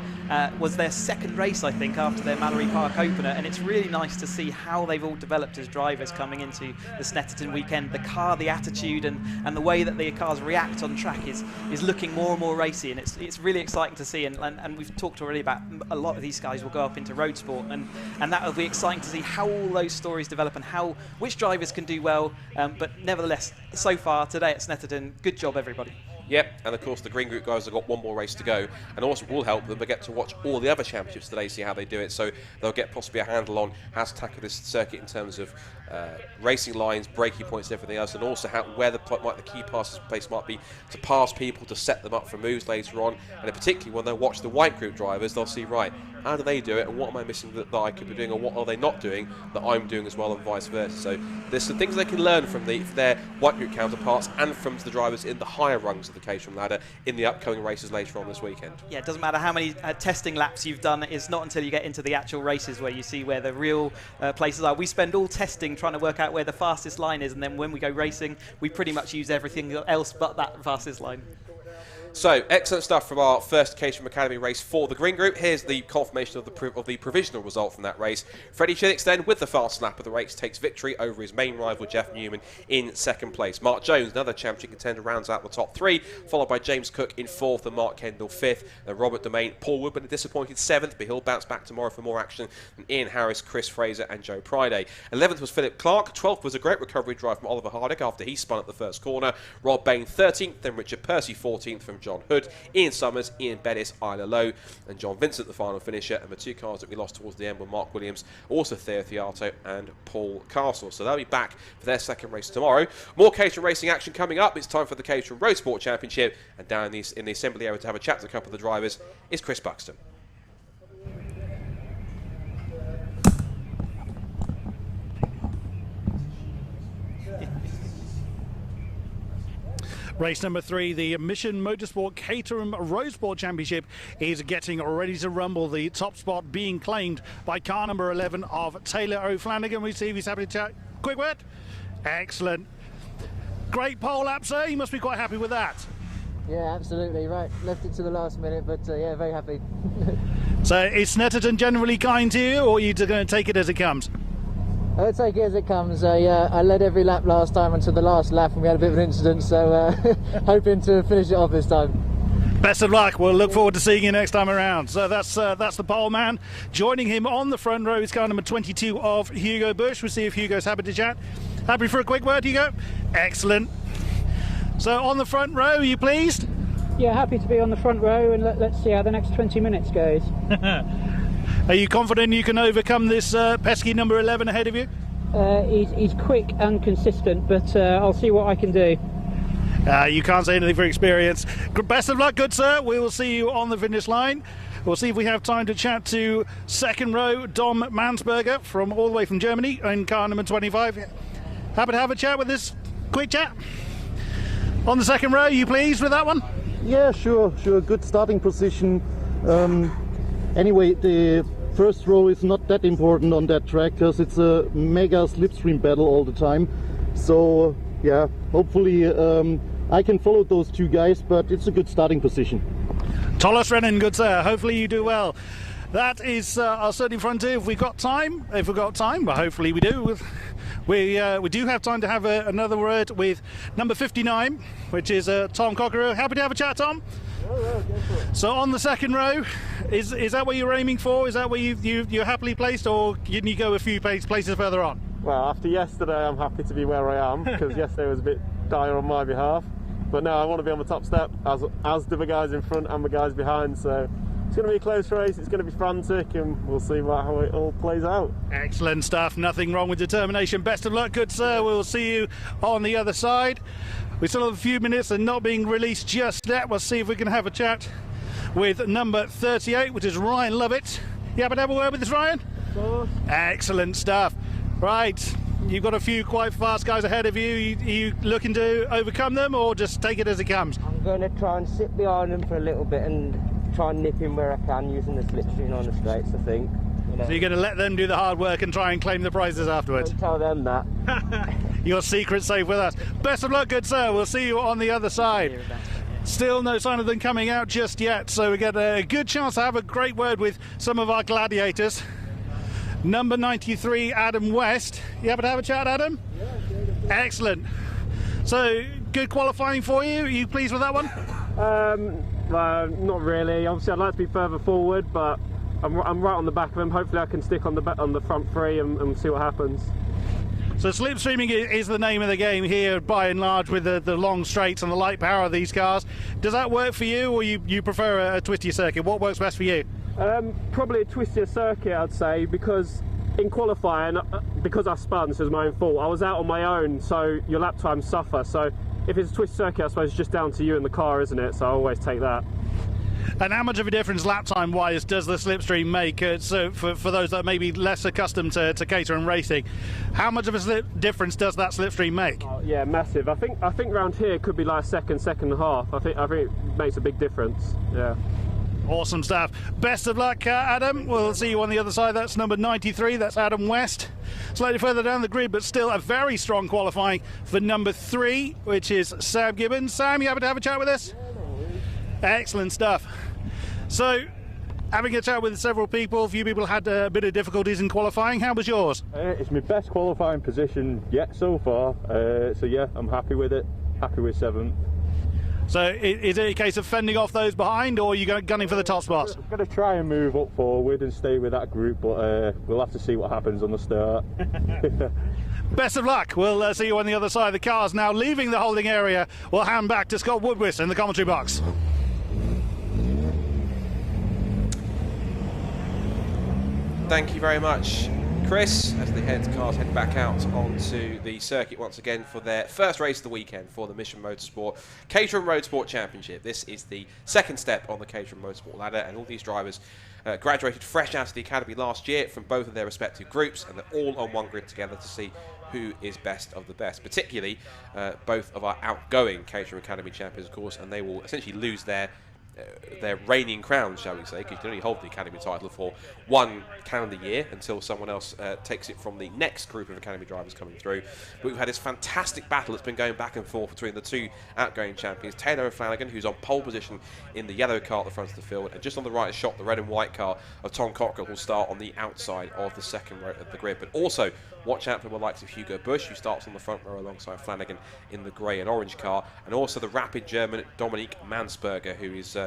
Was their second race, I think, after their Mallory Park opener, and it's really nice to see how they've all developed as drivers coming into the Snetterton weekend. The car, the attitude, and the way that the cars react on track is looking more and more racy, and it's really exciting to see. And we've talked already about a lot of these guys will go up into Roadsport, and that will be exciting to see how all those stories develop and which drivers can do well. But nevertheless, so far today at Snetterton, good job everybody. Yep, and of course the Green Group guys have got one more race to go, and also will help them, but get to watch all the other championships today, see how they do it, so they'll get possibly a handle on how to tackle this circuit in terms of racing lines, braking points and everything else, and also where the key passes place might be to pass people, to set them up for moves later on, and particularly when they watch the White Group drivers, they'll see, right, how do they do it, and what am I missing that I could be doing, or what are they not doing that I'm doing as well, and vice versa. So there's some things they can learn from their White Group counterparts and from the drivers in the higher rungs of the Caterham ladder in the upcoming races later on this weekend. Yeah, it doesn't matter how many testing laps you've done, it's not until you get into the actual races where you see where the real places are. We spend all testing trying to work out where the fastest line is, and then when we go racing, we pretty much use everything else but that fastest line. So, excellent stuff from our first Caterham Academy race for the Green Group. Here's the confirmation of the provisional result from that race. Freddie Chidix then, with the fast lap of the race, takes victory over his main rival, Jeff Newman, in second place. Mark Jones, another championship contender, rounds out the top three, followed by James Cook in fourth and Mark Kendall fifth. And Robert Domain, Paul Woodburn, a disappointed seventh, but he'll bounce back tomorrow for more action than Ian Harris, Chris Fraser and Joe Priday. 11th was Philip Clark. 12th was a great recovery drive from Oliver Hardick after he spun at the first corner. Rob Bain 13th, then Richard Percy 14th from John Hood. Ian Summers, Ian Bettis, Isla Lowe, and John Vincent, the final finisher. And the two cars that we lost towards the end were Mark Williams, also Theo Theato, and Paul Castle. So they'll be back for their second race tomorrow. More Caterham racing action coming up. It's time for the Caterham Roadsport Championship. And down in the assembly area to have a chat to a couple of the drivers is Chris Buxton. Race number 3, the Mission Motorsport Caterham Roadsport Championship is getting ready to rumble. The top spot being claimed by car number 11 of Taylor O'Flanagan. We see if he's happy to chat. Quick word. Excellent. Great pole lap, sir. You must be quite happy with that. Yeah, absolutely. Right, left it to the last minute, but yeah, very happy. So is Snetterton generally kind to you, or are you going to take it as it comes? I'll take it as it comes. I led every lap last time until the last lap, and we had a bit of an incident, so hoping to finish it off this time. Best of luck. We'll look forward to seeing you next time around. So that's the pole man. Joining him on the front row is car number 22 of Hugo Bush. We'll see if Hugo's happy to chat. Happy for a quick word, Hugo? Excellent. So on the front row, are you pleased? Yeah, happy to be on the front row, and let's see how the next 20 minutes goes. Are you confident you can overcome this pesky number 11 ahead of you? He's quick and consistent, but I'll see what I can do. You can't say anything for experience. Best of luck, good sir. We will see you on the finish line. We'll see if we have time to chat to second row Dom Mansberger from all the way from Germany in car number 25. Happy to have a chat with this quick chat. On the second row, you pleased with that one? Yeah, sure. Good starting position. Anyway, the first row is not that important on that track because it's a mega slipstream battle all the time. So, yeah, hopefully I can follow those two guys, but it's a good starting position. Thomas Rennen, good sir. Hopefully you do well. That is our starting frontier. If we've got time, but hopefully we do. We do have time to have another word with number 59, which is Tom Cockerell. Happy to have a chat, Tom. Oh, yeah, so on the second row, is that what you're aiming for? Is that where you're happily placed, or can you go a few places further on? Well, after yesterday, I'm happy to be where I am because yesterday was a bit dire on my behalf. But no, I want to be on the top step, as do the guys in front and the guys behind. So it's going to be a close race. It's going to be frantic, and we'll see how it all plays out. Excellent stuff. Nothing wrong with determination. Best of luck, good sir. We'll see you on the other side. We still have a few minutes and not being released just yet. We'll see if we can have a chat with number 38, which is Ryan Lovett. You happen to have a word with this, Ryan? Of course. Excellent stuff. Right. You've got a few quite fast guys ahead of you. Are you looking to overcome them or just take it as it comes? I'm going to try and sit behind them for a little bit and try and nip in where I can using the slipstream on the straights, I think. So you're going to let them do the hard work and try and claim the prizes afterwards? Don't tell them that. Your secret's safe with us. Best of luck, good sir. We'll see you on the other side. Still no sign of them coming out just yet, so we get a good chance to have a great word with some of our gladiators. Number 93, Adam West. You happen to have a chat, Adam? Yeah, sure. Excellent. So, good qualifying for you. Are you pleased with that one? Well, not really. Obviously, I'd like to be further forward, but I'm right on the back of him. Hopefully, I can stick on the front three and see what happens. So slipstreaming is the name of the game here, by and large, with the long straights and the light power of these cars. Does that work for you, or you prefer a twistier circuit? What works best for you? Probably a twistier circuit, I'd say, because in qualifying, because I spun, so it was my own fault, I was out on my own, so your lap times suffer. So if it's a twisted circuit, I suppose it's just down to you and the car, isn't it? So I always take that. And how much of a difference lap time wise does the slipstream make? So for those that may be less accustomed to Caterham racing, how much of a difference does that slipstream make? Oh, yeah, massive. I think round here could be like second and a half. I think it makes a big difference. Yeah. Awesome stuff. Best of luck, Adam. We'll see you on the other side. That's number 93. That's Adam West. Slightly further down the grid, but still a very strong qualifying for number 3, which is Sam Gibbons. Sam, you happen to have a chat with us? Excellent stuff. So, having a chat with several people, a few people had a bit of difficulties in qualifying. How was yours? It's my best qualifying position yet so far. So yeah, I'm happy with it. Happy with 7th. So is it a case of fending off those behind, or are you gunning for the top spots? I'm going to try and move up forward and stay with that group, but we'll have to see what happens on the start. Best of luck. We'll see you on the other side. The car's now leaving the holding area. We'll hand back to Scott Woodwis in the commentary box. Thank you very much, Chris, as the cars head back out onto the circuit once again for their first race of the weekend for the Mission Motorsport Caterham Roadsport Championship. This is the second step on the Caterham Motorsport ladder, and all these drivers graduated fresh out of the academy last year from both of their respective groups, and they're all on one grid together to see who is best of the best, particularly both of our outgoing Caterham Academy champions, of course, and they will essentially lose their reigning crown, shall we say, because you can only hold the Academy title for one calendar year until someone else takes it from the next group of Academy drivers coming through. But we've had this fantastic battle that's been going back and forth between the two outgoing champions, Taylor O'Flanagan, who's on pole position in the yellow car at the front of the field, and just on the right shot, the red and white car of Tom Cockerell will start on the outside of the second row of the grid. But also, watch out for the likes of Hugo Busch, who starts on the front row alongside Flanagan in the grey and orange car, and also the rapid German Dominique Mansberger, who is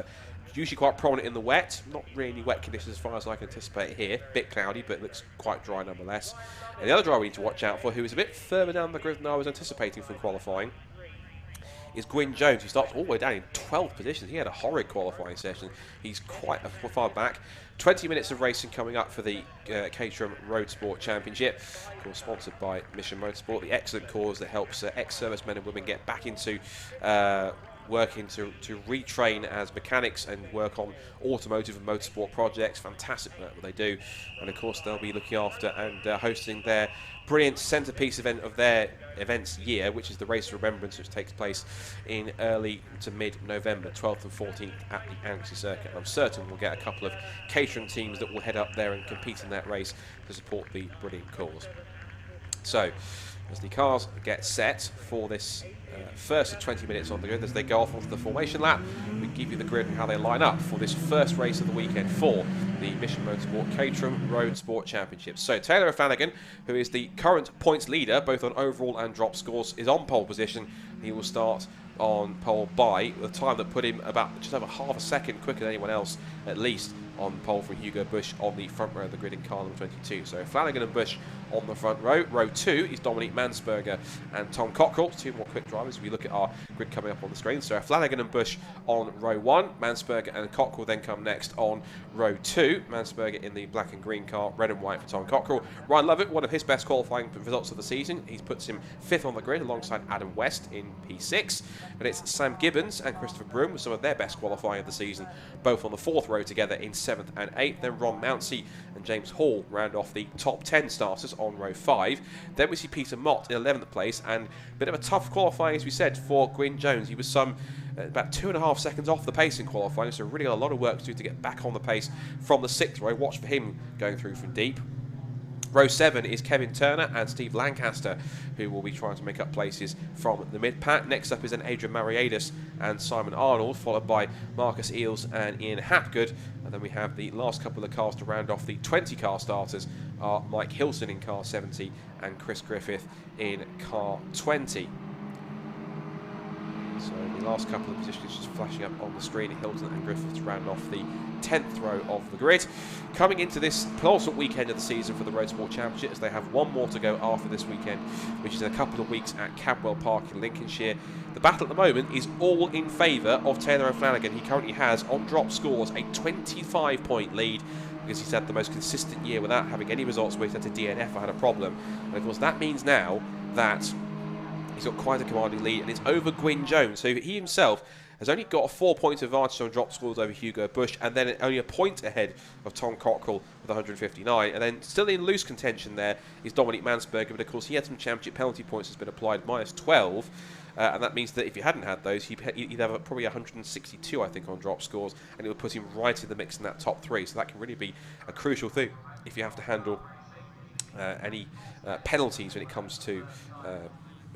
usually quite prominent in the wet. Not really wet conditions as far as I can anticipate here. Bit cloudy, but it looks quite dry nonetheless. And the other driver we need to watch out for, who is a bit further down the grid than I was anticipating from qualifying, is Gwyn Jones, who starts all the way down in 12th position. He had a horrid qualifying session. He's quite far back. 20 minutes of racing coming up for the Caterham Roadsport Championship, of course sponsored by Mission Motorsport, the excellent cause that helps ex-servicemen and women get back into working to retrain as mechanics and work on automotive and motorsport projects. Fantastic what they do, and of course they'll be looking after and hosting their brilliant centrepiece event of their events year, which is the Race of Remembrance, which takes place in early to mid-November, 12th and 14th at the Anglesey Circuit. I'm certain we'll get a couple of Caterham teams that will head up there and compete in that race to support the brilliant cause. So, as the cars get set for this first of 20 minutes on the grid, as they go off onto the formation lap, we give you the grid and how they line up for this first race of the weekend for the Mission Motorsport Caterham Roadsport Championship. So Taylor O'Flanagan, who is the current points leader both on overall and drop scores, is on pole position. He will start on pole by the time that put him about just over half a second quicker than anyone else, at least, on pole from Hugo Bush on the front row of the grid in car number 22. So Flanagan and Bush on the front row. Row 2 is Dominique Mansberger and Tom Cockrell, two more quick drivers. If we look at our grid coming up on the screen, so Flanagan and Bush on row 1, Mansberger and Cockrell then come next on row 2. Mansberger in the black and green car, red and white for Tom Cockrell. Ryan Lovett, one of his best qualifying results of the season. He puts him 5th on the grid alongside Adam West in P6. But it's Sam Gibbons and Christopher Broom with some of their best qualifying of the season, both on the 4th row together in 7th and 8th. Then Ron Mounsey and James Hall round off the top 10 starters on row 5. Then we see Peter Mott in 11th place, and a bit of a tough qualifying, as we said, for Gwyn Jones. He was about 2.5 seconds off the pace in qualifying, so really got a lot of work to do to get back on the pace from the 6th row. Watch for him going through from deep. Row 7 is Kevin Turner and Steve Lancaster, who will be trying to make up places from the mid-pack. Next up is then Adrian Mariadis and Simon Arnold, followed by Marcus Eels and Ian Hapgood. And then we have the last couple of cars to round off the 20-car starters are Mike Hilson in car 70 and Chris Griffith in car 20. So the last couple of positions just flashing up on the screen. Hilton and Griffith to round off the 10th row of the grid. Coming into this penultimate weekend of the season for the Roadsport Championship, as they have one more to go after this weekend, which is in a couple of weeks at Cadwell Park in Lincolnshire. The battle at the moment is all in favour of Taylor O'Flanagan. He currently has, on drop scores, a 25-point lead, because he's had the most consistent year without having any results where he's had to DNF or had a problem. And of course that means now that he's got quite a commanding lead, and it's over Gwyn Jones. So he himself has only got a 4-point advantage on drop scores over Hugo Bush, and then only a point ahead of Tom Cockrell with 159. And then still in loose contention there is Dominique Mansberger, but of course he had some championship penalty points that's been applied, minus 12. And that means that if he hadn't had those, he'd have probably 162, I think, on drop scores, and it would put him right in the mix in that top 3. So that can really be a crucial thing if you have to handle any penalties when it comes to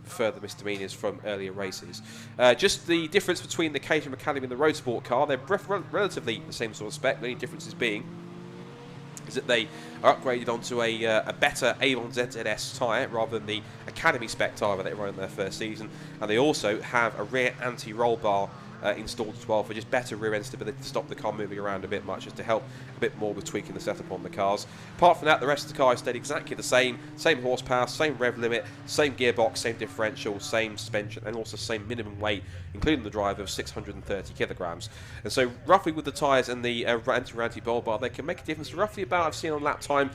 further misdemeanors from earlier races. Just the difference between the Caterham Academy and the Roadsport car, they're relatively the same sort of spec. The only differences being is that they are upgraded onto a better Avon ZZS tyre rather than the Academy spec tyre that they run in their first season, and they also have a rear anti-roll bar installed as well for just better rear end stability to stop the car moving around a bit much, just to help a bit more with tweaking the setup on the cars. Apart from that, the rest of the car has stayed exactly the same horsepower, same rev limit, same gearbox, same differential, same suspension, and also same minimum weight, including the drive, of 630 kilograms. And so roughly with the tyres and the anti-roll bar, they can make a difference roughly about, I've seen on lap time,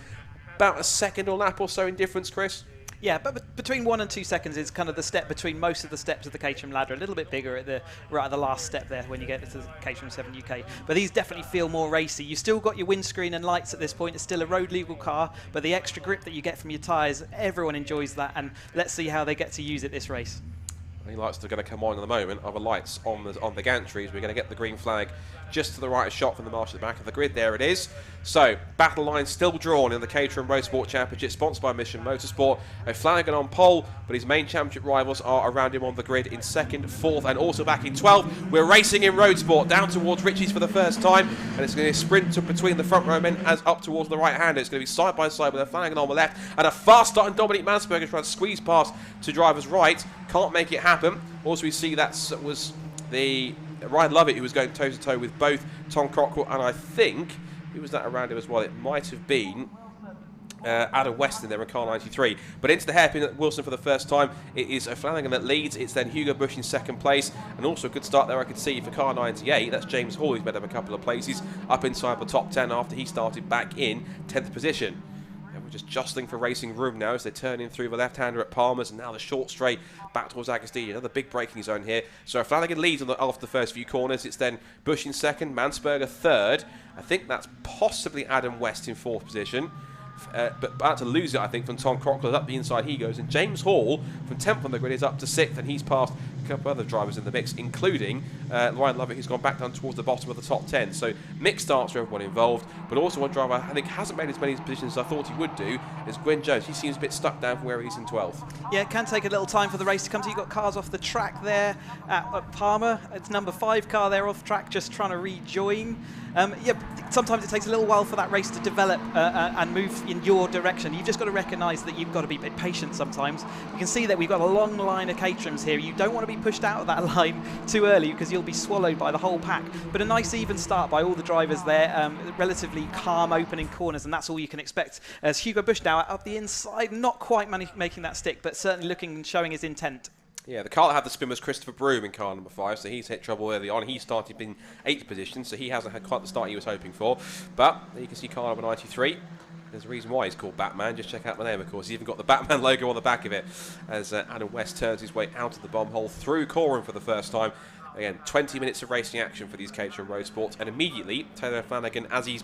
about a second or lap or so in difference, Chris? Yeah, but between 1 and 2 seconds is kind of the step between most of the steps of the Caterham ladder. A little bit bigger at the last step there when you get to the Caterham 7 UK. But these definitely feel more racy. You still got your windscreen and lights at this point. It's still a road legal car, but the extra grip that you get from your tyres, everyone enjoys that. And let's see how they get to use it this race. Any lights that are going to come on in the moment are the lights on the gantries. We're going to get the green flag just to the right shot from the marshal at the back of the grid. There it is. So, battle line still drawn in the Caterham Roadsport Championship, sponsored by Mission Motorsport. O'Flanagan on pole, but his main championship rivals are around him on the grid in 2nd, 4th, and also back in 12th. We're racing in Roadsport down towards Ritchie's for the first time, and it's going to sprint between the front row men as up towards the right hand. It's going to be side by side with O'Flanagan on the left, and a fast start, and Dominique Mansberger trying to squeeze past to driver's right. Can't make it happen. Also, we see that was the Ryan Lovett who was going toe-to-toe with both Tom Cockrell, and I think, who was that around him as well? It might have been Adam West in there in car 93. But into the hairpin at Wilson for the first time. It is Flanagan that leads. It's then Hugo Bush in second place. And also a good start there I could see for car 98. That's James Hall, who's made up a couple of places up inside the top 10 after he started back in 10th position. And we're just jostling for racing room now as they turn in through the left-hander at Palmer's, and now the short straight back towards Agostini. Another big braking zone here. So Flanagan leads after the first few corners. It's then Bush in second, Mansberger third. I think that's possibly Adam West in fourth position. But about to lose it, I think, from Tom Crockler. Up the inside he goes, and James Hall from 10th on the grid is up to 6th, and he's passed a couple other drivers in the mix, including Ryan Lovett, who's gone back down towards the bottom of the top 10. So mixed starts for everyone involved, but also one driver I think hasn't made as many positions as I thought he would do is Gwyn Jones. He seems a bit stuck down from where he is in 12th. Yeah, it can take a little time for the race to come to. You've got cars off the track there at Palmer. It's number 5 car there off track, just trying to rejoin. Yeah, sometimes it takes a little while for that race to develop and move in your direction. You've just got to recognise that you've got to be a bit patient sometimes. You can see that we've got a long line of Caterhams here. You don't want to be pushed out of that line too early because you'll be swallowed by the whole pack. But a nice even start by all the drivers there. Relatively calm opening corners, and that's all you can expect. As Hugo Bush now up the inside, not quite making that stick, but certainly looking and showing his intent. Yeah, the car that had the spin was Christopher Broom in car number 5, so he's hit trouble early on. He started in 8th position, so he hasn't had quite the start he was hoping for. But you can see car number 93. There's a reason why he's called Batman. Just check out the name, of course. He's even got the Batman logo on the back of it as Adam West turns his way out of the bomb hole through Coram for the first time. Again, 20 minutes of racing action for these Caterham Roadsports, and immediately Taylor Flanagan, as he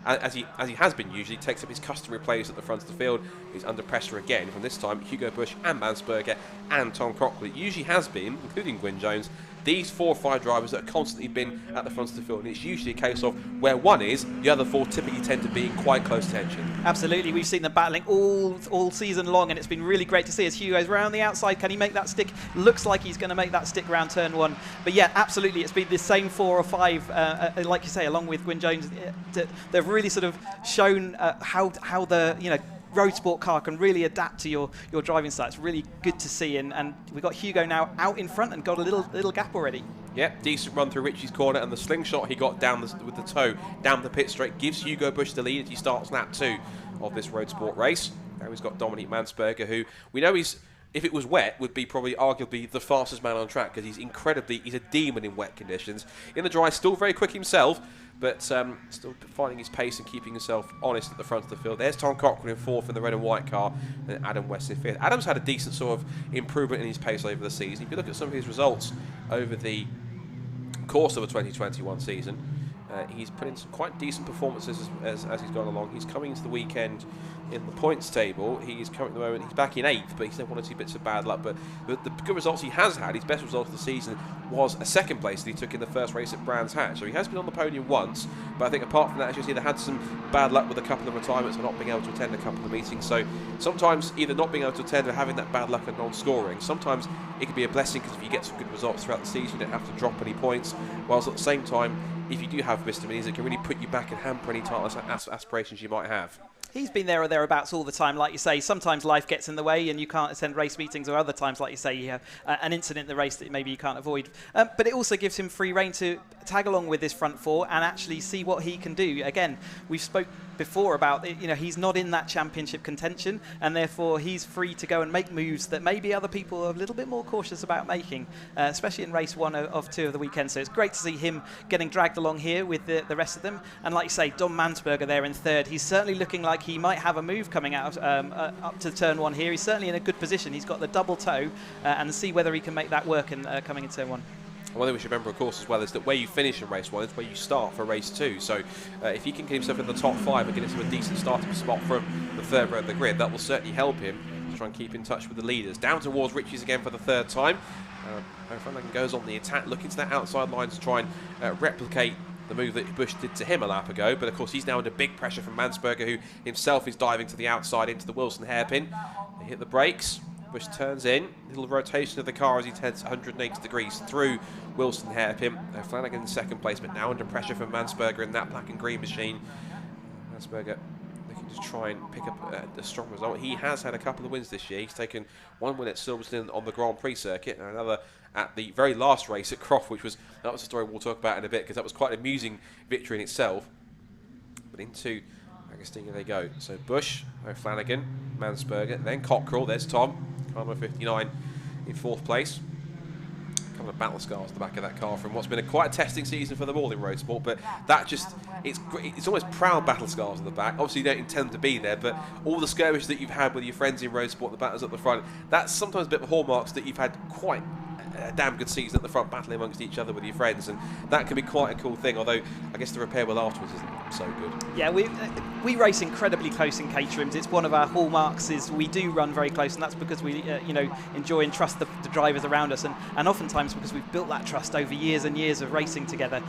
has been usually, takes up his customary place at the front of the field. He's under pressure again from this time Hugo Bush and Mansberger and Tom Crockler. It usually has been, including Gwyn Jones, these 4 or 5 drivers that have constantly been at the front of the field, and it's usually a case of where one is, the other 4 typically tend to be in quite close tension. Absolutely, we've seen them battling all season long, and it's been really great to see as Hugo's round the outside. Can he make that stick? Looks like he's going to make that stick round turn 1. But yeah, absolutely, it's been the same 4 or 5, like you say, along with Gwyn Jones. They've really sort of shown how the Roadsport car can really adapt to your driving style. It's really good to see, and we've got Hugo now out in front and got a little gap already. Yeah, decent run through Richie's corner, and the slingshot he got down with the toe down the pit straight gives Hugo Bush the lead as he starts lap 2 of this Roadsport race. Now he's got Dominique Mansberger, who we know if it was wet, would be probably arguably the fastest man on track because he's a demon in wet conditions. In the dry, still very quick himself, but still finding his pace and keeping himself honest at the front of the field. There's Tom Cochran in 4th in the red and white car, and Adam West in 5th. Adam's had a decent sort of improvement in his pace over the season. If you look at some of his results over the course of a 2021 season, he's put in some quite decent performances as he's gone along. He's coming into the weekend in the points table. He's coming at the moment, he's back in 8th, but he's had 1 or 2 bits of bad luck. But the good results he has had, his best result of the season, was a 2nd place that he took in the first race at Brands Hatch. So he has been on the podium once, but I think apart from that, as you see, they had some bad luck with a couple of retirements and not being able to attend a couple of meetings. So sometimes either not being able to attend or having that bad luck and non-scoring, sometimes it can be a blessing because if you get some good results throughout the season, you don't have to drop any points, whilst at the same time, if you do have misdemeanors, it can really put you back and hamper any title aspirations you might have. He's been there or thereabouts all the time, like you say. Sometimes life gets in the way and you can't attend race meetings, or other times, like you say, you have an incident in the race that maybe you can't avoid. But it also gives him free rein to tag along with this front 4 and actually see what he can do. Again, we've spoke before about, he's not in that championship contention, and therefore he's free to go and make moves that maybe other people are a little bit more cautious about making, especially in race 1 of 2 of the weekend. So it's great to see him getting dragged along here with the rest of them. And like you say, Dom Mansberger there in 3rd. He's certainly looking like he might have a move coming out up to turn 1 here. He's certainly in a good position. He's got the double toe, and see whether he can make that work in coming in turn 1. One thing we should remember, of course, as well, is that where you finish in race 1 is where you start for race 2. So if he can get himself in the top 5 and get into a decent starting spot from the 3rd row of the grid, that will certainly help him to try and keep in touch with the leaders. Down towards Richie's again for the 3rd time. Flanagan goes on the attack, looking to that outside line to try and replicate the move that Bush did to him a lap ago. But of course, he's now under big pressure from Mansberger, who himself is diving to the outside into the Wilson hairpin. They hit the brakes. Bush turns in, little rotation of the car as he heads 180 degrees through Wilson hairpin. Flanagan in 2nd place, but now under pressure from Mansberger in that black and green machine. Mansberger looking to try and pick up a strong result. He has had a couple of wins this year. He's taken 1 win at Silverstone on the Grand Prix circuit, and another at the very last race at Croft, that was a story we'll talk about in a bit, because that was quite an amusing victory in itself. But into Agostino they go. So Bush, O'Flanagan, Mansberger, then Cockrell. There's Tom, car number 59 in 4th place. A couple of battle scars at the back of that car from what's been quite a testing season for them all in Roadsport, but that just, it's almost proud battle scars at the back. Obviously you don't intend to be there, but all the skirmishes that you've had with your friends in Roadsport, the battles at the front, that's sometimes a bit of hallmarks that you've had quite a damn good season at the front, battling amongst each other with your friends, and that can be quite a cool thing, although I guess the repair wheel afterwards isn't so good. Yeah, we race incredibly close in Caterhams. It's one of our hallmarks is we do run very close, and that's because we you know, enjoy and trust the drivers around us, and oftentimes because we've built that trust over years and years of racing together.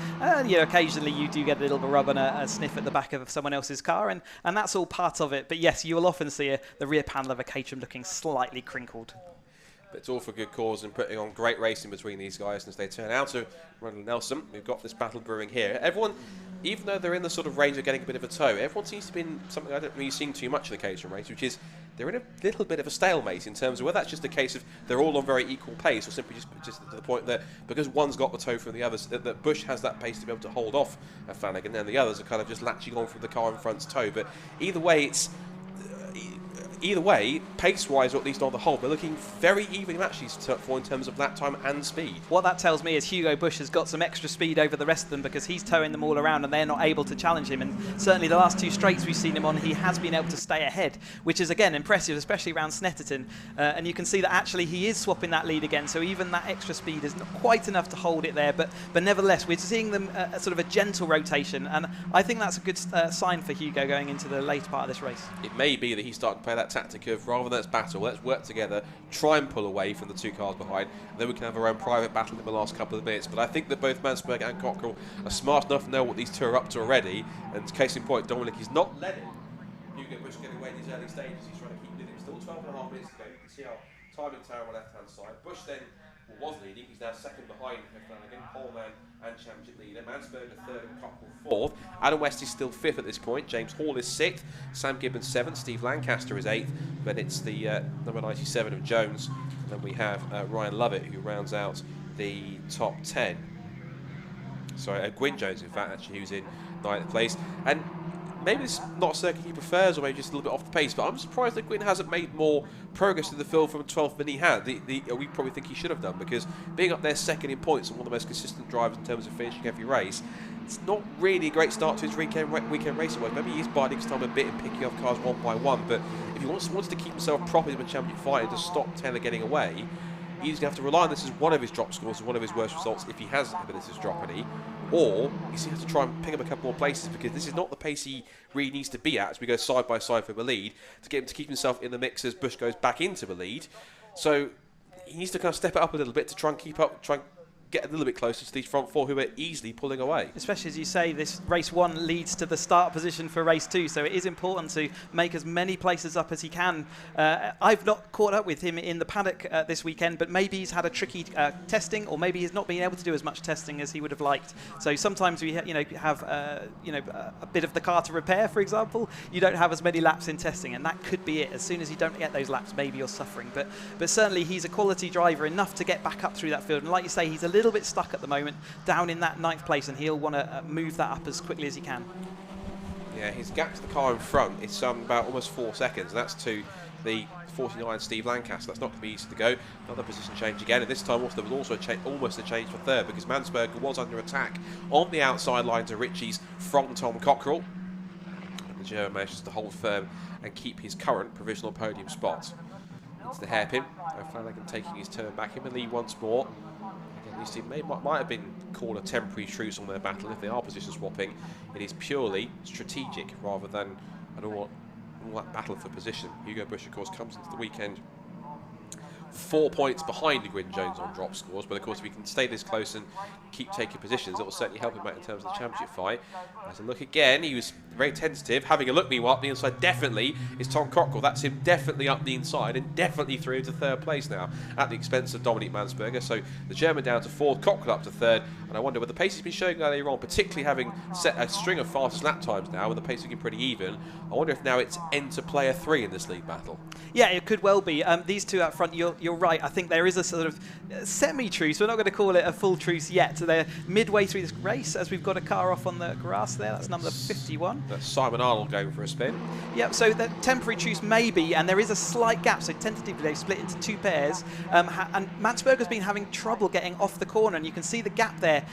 You know, occasionally you do get a little rub and a sniff at the back of someone else's car, and that's all part of it. But yes, you will often see the rear panel of a Caterham looking slightly crinkled. But it's all for good cause and putting on great racing between these guys. And as they turn out to Ronald Nelson, we've got this battle brewing here. Everyone, even though they're in the sort of range of getting a bit of a tow, everyone seems to be in something I don't really see too much in the Caterham race, which is they're in a little bit of a stalemate in terms of whether that's just a case of they're all on very equal pace, or simply just to the point that because one's got the tow from the others, that Bush has that pace to be able to hold off Flanagan, and the others are kind of just latching on from the car in front's tow. But either way, pace-wise, or at least on the whole, they're looking very evenly matched in terms of lap time and speed. What that tells me is Hugo Bush has got some extra speed over the rest of them because he's towing them all around and they're not able to challenge him. And certainly the last 2 straights we've seen him on, he has been able to stay ahead, which is, again, impressive, especially around Snetterton. And you can see that actually he is swapping that lead again, so even that extra speed is not quite enough to hold it there. But nevertheless, we're seeing them sort of a gentle rotation, and I think that's a good sign for Hugo going into the later part of this race. It may be that he's starting to play that tactic of, rather than let's battle, let's work together, try and pull away from the 2 cars behind, and then we can have our own private battle in the last couple of minutes. But I think that both Mansberg and Cockrell are smart enough to know what these 2 are up to already, and case in point, Dominic is not letting Hugo Bush get away in these early stages. He's trying to keep with him. Still 12.5 minutes to go. You can see our timing tower on the left-hand side. Bush then was leading. He's now second behind Flanagan, Poleman and championship leader. Mansberger 3rd and Cockrell 4th. Adam West is still 5th at this point. James Hall is 6th. Sam Gibbons 7th. Steve Lancaster is 8th. Then it's the number 97 of Jones. And then we have Ryan Lovett, who rounds out the top 10. Sorry, Gwyn Jones, in fact, actually, who's in 9th place. And maybe it's not a circuit he prefers, or maybe just a little bit off the pace, but I'm surprised that Gwyn hasn't made more progress in the field from 12th than he had. We probably think he should have done, because being up there second in points and one of the most consistent drivers in terms of finishing every race, it's not really a great start to his weekend racing work. Maybe he's biding his time a bit and picking off cars one by one, but if he wants to keep himself properly in the championship fight and to stop Taylor getting away, he's going to have to rely on this as one of his drop scores, one of his worst results, if he has the ability to drop any, or he's going to have to try and pick up a couple more places, because this is not the pace he really needs to be at as we go side by side for the lead to get him to keep himself in the mix as Bush goes back into the lead. So he needs to kind of step it up a little bit to try and keep up, try and get a little bit closer to these front 4 who are easily pulling away. Especially as you say, this race 1 leads to the start position for race 2, so it is important to make as many places up as he can. I've not caught up with him in the paddock this weekend, but maybe he's had a tricky testing, or maybe he's not been able to do as much testing as he would have liked. So sometimes we have a bit of the car to repair, for example. You don't have as many laps in testing, and that could be it. As soon as you don't get those laps, maybe you're suffering. But certainly he's a quality driver, enough to get back up through that field. And like you say, he's a little bit stuck at the moment, down in that 9th place, and he'll want to move that up as quickly as he can. Yeah, his gap to the car in front is about almost 4 seconds. That's to the 49 Steve Lancaster. That's not going to be easy to go. Another position change again, and this time also, there was also almost a change for 3rd, because Mansberger was under attack on the outside line to Ritchie's from Tom Cockrell. And the German manages to hold firm and keep his current provisional podium spot. It's the hairpin. Flanagan taking his turn back in the lead once more. Might have been called a temporary truce on their battle. If they are position swapping, it is purely strategic rather than all that battle for position. Hugo Bush, of course, comes into the weekend 4 points behind Gwyn Jones on drop scores, but of course if he can stay this close and keep taking positions, it will certainly help him out in terms of the championship fight. As a look again, he was very tentative, having a look meanwhile up the inside definitely is Tom Cockrell. That's him definitely up the inside and definitely through into 3rd place now at the expense of Dominic Mansberger. So the German down to 4th, Cockrell up to 3rd, and I wonder with the pace he's been showing earlier on, particularly having set a string of fastest lap times now, with the pace looking pretty even, I wonder if now it's enter player 3 in this league battle. Yeah, it could well be. These 2 up front, you're you're right. I think there is a sort of semi-truce. We're not going to call it a full truce yet. They're midway through this race as we've got a car off on the grass there. That's number 51. That's Simon Arnold going for a spin. Yep, so the temporary truce maybe, and there is a slight gap. So tentatively they've split into 2 pairs. And Mansberger's been having trouble getting off the corner, and you can see the gap there.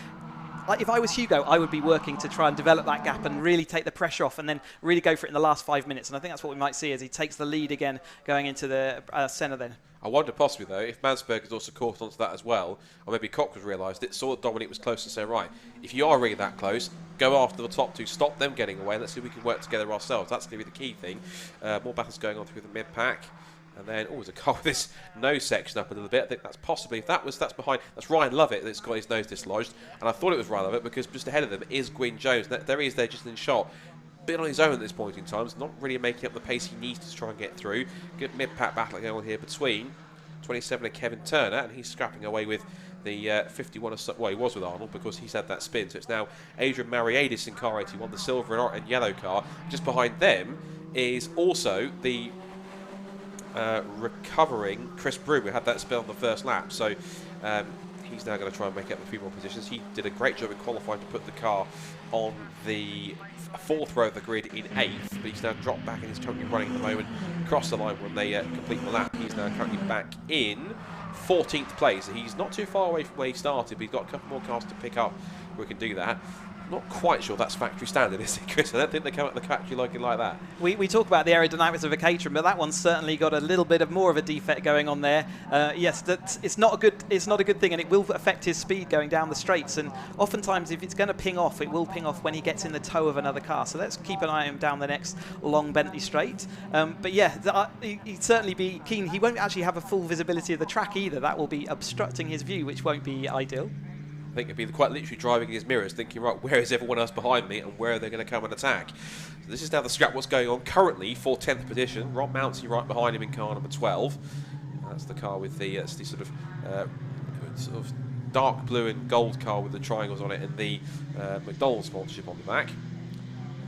Like if I was Hugo, I would be working to try and develop that gap and really take the pressure off and then really go for it in the last 5 minutes. And I think that's what we might see as he takes the lead again going into the centre then. I wonder possibly, though, if Mansberger's also caught onto that as well, or maybe Cockrell's realised it, saw that Dominic was close and said, right, if you are really that close, go after the top 2, stop them getting away, and let's see if we can work together ourselves. That's going to be the key thing. More battles going on through the mid-pack. And then, there's a car with this nose section up a little bit. I think that's possibly, if that's behind, that's Ryan Lovett that's got his nose dislodged. And I thought it was Ryan Lovett because just ahead of them is Gwyn Jones. There he is there just in shot. Bit on his own at this point in time. It's not really making up the pace he needs to try and get through. Good mid-pack battle going on here between 27 and Kevin Turner. And he's scrapping away with the 51. Well, he was with Arnold because he's had that spin. So it's now Adrian Mariadis in car 81, the silver and yellow car. Just behind them is also the recovering Chris Broom, who had that spin on the first lap. So he's now going to try and make up a few more positions. He did a great job in qualifying to put the car on the 4th row of the grid in 8th, but he's now dropped back and he's currently running at the moment across the line when they complete the lap. He's now currently back in 14th place. He's not too far away from where he started, but he's got a couple more cars to pick up where he can do that. Not quite sure that's factory standard, is it, Chris? I don't think they come out of the factory looking like that. We talk about the aerodynamics of a Caterham, but that one's certainly got a little bit of more of a defect going on there. Yes, it's not a good thing, and it will affect his speed going down the straights. And oftentimes, if it's going to ping off, it will ping off when he gets in the toe of another car. So let's keep an eye on him down the next long Bentley straight. But yeah, he'd certainly be keen. He won't actually have a full visibility of the track either. That will be obstructing his view, which won't be ideal. I think it'd be quite literally driving in his mirrors, thinking, right, where is everyone else behind me and where are they going to come and attack? So this is now the scrap what's going on currently for 10th position. Rob Mounsey right behind him in car number 12. That's the car with the sort of dark blue and gold car with the triangles on it and the McDonald's sponsorship on the back.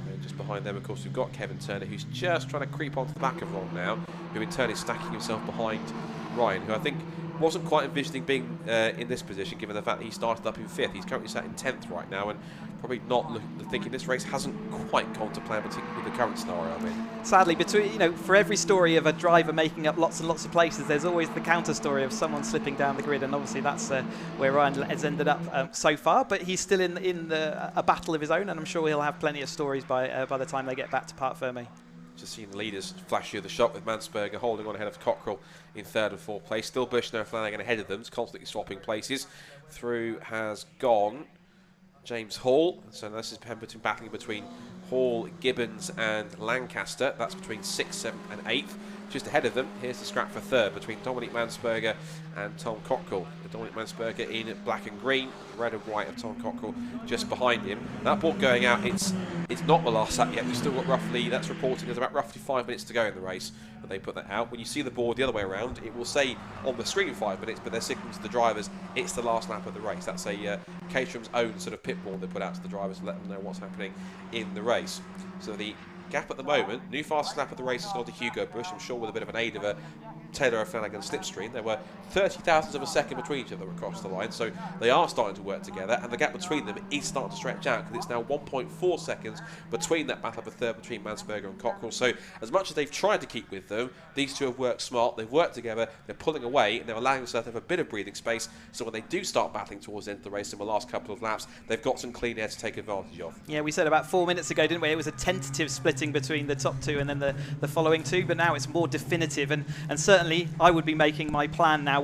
And just behind them, of course, we've got Kevin Turner, who's just trying to creep onto the back of Ron now, who in turn is stacking himself behind Ryan, who I think wasn't quite envisioning being in this position, given the fact that he started up in 5th. He's currently sat in 10th right now, and probably not thinking this race hasn't quite gone to plan, particularly with the current scenario I'm in. Sadly, for every story of a driver making up lots and lots of places, there's always the counter story of someone slipping down the grid, and obviously that's where Ryan has ended up so far. But he's still in a battle of his own, and I'm sure he'll have plenty of stories by the time they get back to Parc Fermé. Just seeing the leaders flash through the shot with Mansberger holding on ahead of Cockrell in 3rd and 4th place. Still Bushnell and Flanagan ahead of them, constantly swapping places. Through has gone James Hall. So this is battling between Hall, Gibbons and Lancaster. That's between 6th, 7th and 8th. Just ahead of them, here's the scrap for 3rd between Dominic Mansberger and Tom Cockrell. Dominic Mansberger in black and green, red and white of Tom Cockrell just behind him. That ball going out, it's not the last lap yet. We've still got roughly, that's reporting there's about roughly 5 minutes to go in the race, but they put that out. When you see the board the other way around, it will say on the screen 5 minutes, but they're signaling to the drivers it's the last lap of the race. That's a Caterham's own sort of pit board they put out to the drivers to let them know what's happening in the race. So the gap at the moment, new fastest lap of the race has gone to Hugo Bush, I'm sure with a bit of an aid of a Taylor O'Flanagan slipstream. There were 30,000ths of a second between each other across the line, so they are starting to work together, and the gap between them is starting to stretch out because it's now 1.4 seconds between that battle for 3rd between Mansberger and Cockrell. So as much as they've tried to keep with them, these two have worked smart, they've worked together, they're pulling away, and they're allowing themselves to have a bit of breathing space, so when they do start battling towards the end of the race in the last couple of laps, they've got some clean air to take advantage of. Yeah, we said about 4 minutes ago, didn't we? It was a tentative splitting between the top 2 and then the following 2, but now it's more definitive, and certainly I would be making my plan now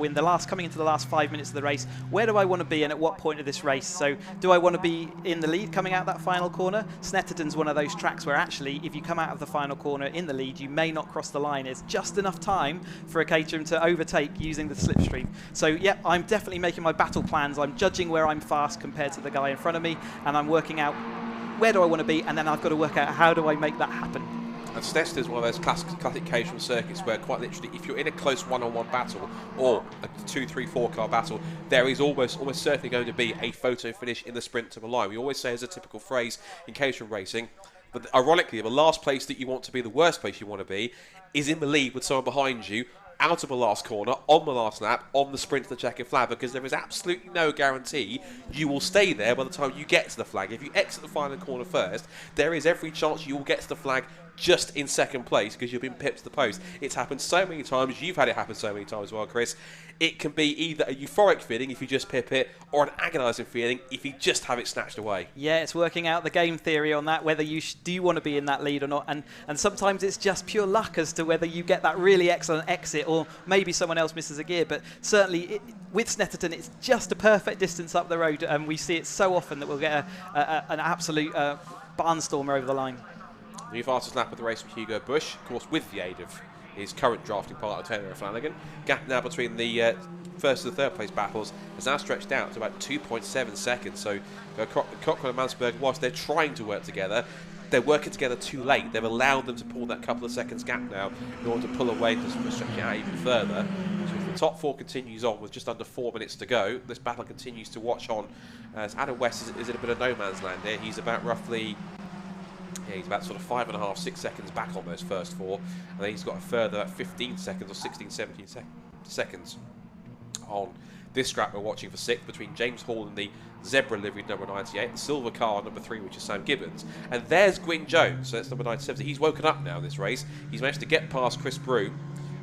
coming into the last 5 minutes of the race. Where do I want to be and at what point of this race? So do I want to be in the lead coming out that final corner? Snetterton's one of those tracks where actually if you come out of the final corner in the lead, you may not cross the line. It's just enough time for a Caterham to overtake using the slipstream. So yeah, I'm definitely making my battle plans. I'm judging where I'm fast compared to the guy in front of me, and I'm working out where do I want to be, and then I've got to work out how do I make that happen. And Snetterton is one of those classic Caterham circuits where quite literally if you're in a close one-on-one battle or a 2, 3, 4 car battle, there is almost certainly going to be a photo finish in the sprint to the line. We always say as a typical phrase in Caterham racing, but ironically the last place that you want to be, the worst place you want to be, is in the lead with someone behind you out of the last corner, on the last lap, on the sprint to the checkered flag, because there is absolutely no guarantee you will stay there by the time you get to the flag. If you exit the final corner first, there is every chance you will get to the flag just in second place because you've been pipped to the post. It's happened so many times. You've had it happen so many times as well, Chris. It can be either a euphoric feeling if you just pip it, or an agonising feeling if you just have it snatched away. Yeah, it's working out the game theory on that, whether you do want to be in that lead or not. And sometimes it's just pure luck as to whether you get that really excellent exit or maybe someone else misses a gear. But certainly with Snetterton, it's just a perfect distance up the road. And we see it so often that we'll get an absolute barnstormer over the line. The fastest lap of the race from Hugo Bush, of course, with the aid of his current drafting partner, Taylor O'Flanagan. Gap now between the first and the third place battles has now stretched out to about 2.7 seconds. So Cochrane and Mansberg, whilst they're trying to work together, they're working together too late. They've allowed them to pull that couple of seconds gap now in order to pull away to stretch it out even further. So if the top four continues on with just under 4 minutes to go, this battle continues to watch on as Adam West is in a bit of no man's land here. He's about roughly... Yeah, he's about sort of 5.5, 6 seconds back on those first four. And then he's got a further 15 seconds or 16, 17 seconds on this scrap we're watching for sixth between James Hall and the Zebra livery number 98, the silver car number 3, which is Sam Gibbons. And there's Gwyn Jones, so that's number 97. So he's woken up now in this race. He's managed to get past Chris Broom.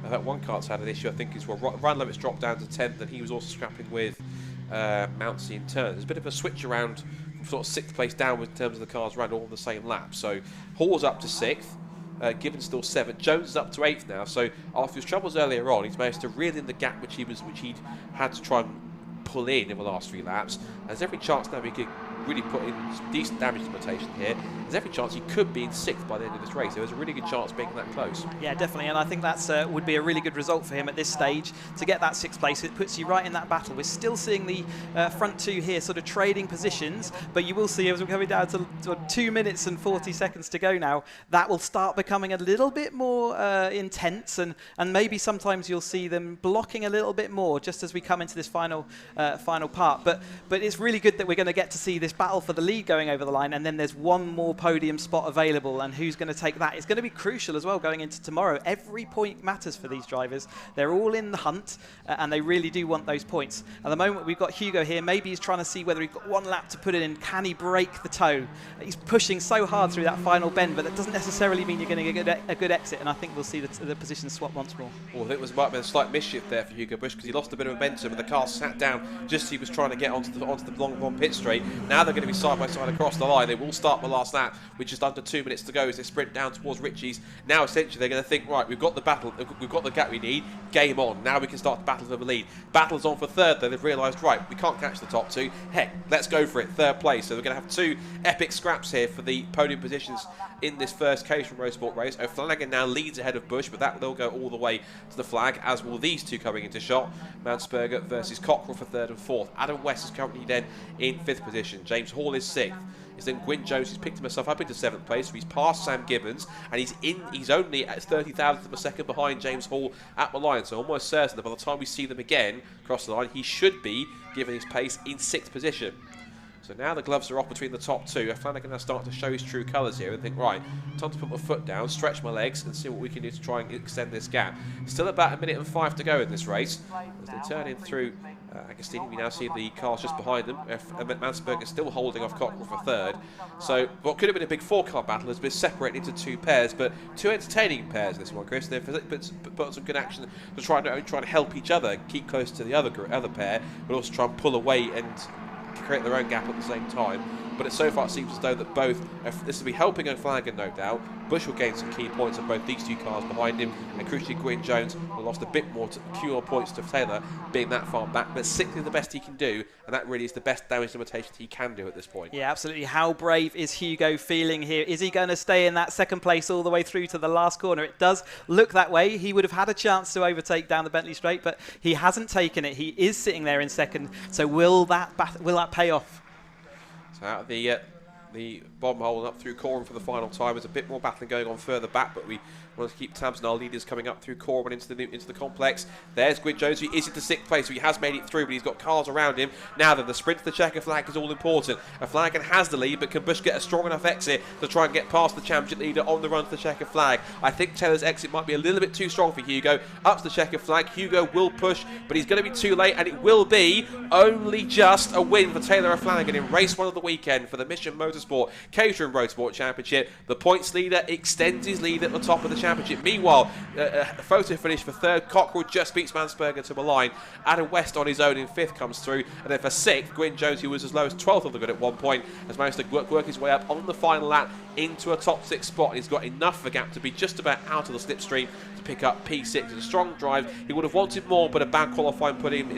That one cart's had an issue, I think, is well, Ryan Levitt's dropped down to 10th, and he was also scrapping with Mountsie in turn. There's a bit of a switch around from sort of 6th place downwards in terms of the cars ran all on the same lap. So Hall's up to 6th, Gibbons still 7th, Jones is up to 8th now. So after his troubles earlier on, he's managed to reel in the gap which he'd had to try and pull in the last 3 laps. And there's every chance now he could really put in decent damage limitation here. There's every chance he could be in 6th by the end of this race. There was a really good chance of being that close. Yeah, definitely, and I think that's would be a really good result for him at this stage to get that 6th place. It puts you right in that battle. We're still seeing the front two here sort of trading positions, but you will see as we're coming down to 2 minutes and 40 seconds to go now, that will start becoming a little bit more intense, and maybe sometimes you'll see them blocking a little bit more just as we come into this final part. But it's really good that we're going to get to see this battle for the lead going over the line, and then there's one more podium spot available, and who's going to take that? It's going to be crucial as well going into tomorrow. Every point matters for these drivers. They're all in the hunt, and they really do want those points. At the moment, we've got Hugo here. Maybe he's trying to see whether he's got one lap to put it in. Can he break the toe? He's pushing so hard through that final bend, but that doesn't necessarily mean you're going to get a good exit, and I think we'll see the position swap once more. Well, I think there might have been a slight mischief there for Hugo Bush because he lost a bit of momentum, and the car sat down just as he was trying to get onto the long pit straight. Now they're going to be side by side across the line. They will start the last lap with just under 2 minutes to go as they sprint down towards Ritchie's. Now essentially they're going to think, right, we've got the battle, we've got the gap we need, game on. Now we can start the battle for the lead. Battle's on for third though. They've realised, right, we can't catch the top two. Heck, let's go for it, third place. So we're going to have 2 epic scraps here for the podium positions in this first Caterham Roadsport race. O'Flanagan now leads ahead of Bush, but that will go all the way to the flag, as will these two coming into shot. Mansberger versus Cockrell for 3rd and 4th. Adam West is currently then in 5th position. James Hall is 6th. It's then Gwyn Jones who's picked himself up into 7th place, so he's past Sam Gibbons, and he's only at 30,000th of a second behind James Hall at the line, so almost certain that by the time we see them again across the line, he should be, given his pace, in 6th position. So now the gloves are off between the top two. Flanagan now starting to show his true colours here and think, right, time to put my foot down, stretch my legs and see what we can do to try and extend this gap. Still about 1 minute and 5 to go in this race. As they turn in through Agostini, we now see the cars just behind them. Mansberg is still holding off Cockrell for 3rd. So what could have been a big 4-car battle has been separated into 2 pairs, but 2 entertaining pairs this one, Chris. They've put some good action to try and help each other, keep close to the other pair, but also try and pull away and create their own gap at the same time. But so far it seems as though that both, this will be helping O'Flanagan no doubt. Bush will gain some key points on both these 2 cars behind him, and crucially Gwyn Jones will lost a bit more fewer points to Taylor being that far back, but 6th is the best he can do, and that really is the best damage limitation he can do at this point. Yeah, absolutely. How brave is Hugo feeling here? Is he going to stay in that 2nd place all the way through to the last corner? It does look that way. He would have had a chance to overtake down the Bentley Straight, but he hasn't taken it. He is sitting there in 2nd, so will that pay off? So out of the the bottom hole and up through Coram for the final time. There's a bit more battling going on further back, but we want to keep tabs on our leaders coming up through Coram and into the complex. There's Gwyn Jones, who is into 6th place, so he has made it through, but he's got cars around him. Now then, the sprint to the checker flag is all important. A Flanagan has the lead, but can Bush get a strong enough exit to try and get past the championship leader on the run to the checker flag? I think Taylor's exit might be a little bit too strong for Hugo. Up to the checker flag, Hugo will push, but he's going to be too late, and it will be only just a win for Taylor O'Flanagan in race 1 of the weekend for the Mission Motorsport Caterham Roadsport Championship. The points leader extends his lead at the top of the championship. Meanwhile, a photo finish for 3rd. Cockrell just beats Mansberger to the line. Adam West on his own in 5th comes through, and then for 6th, Gwyn Jones, who was as low as 12th on the grid at one point, has managed to work his way up on the final lap into a top 6 spot, and he's got enough of a gap to be just about out of the slipstream to pick up P6. It's a strong drive. He would have wanted more, but a bad qualifying put him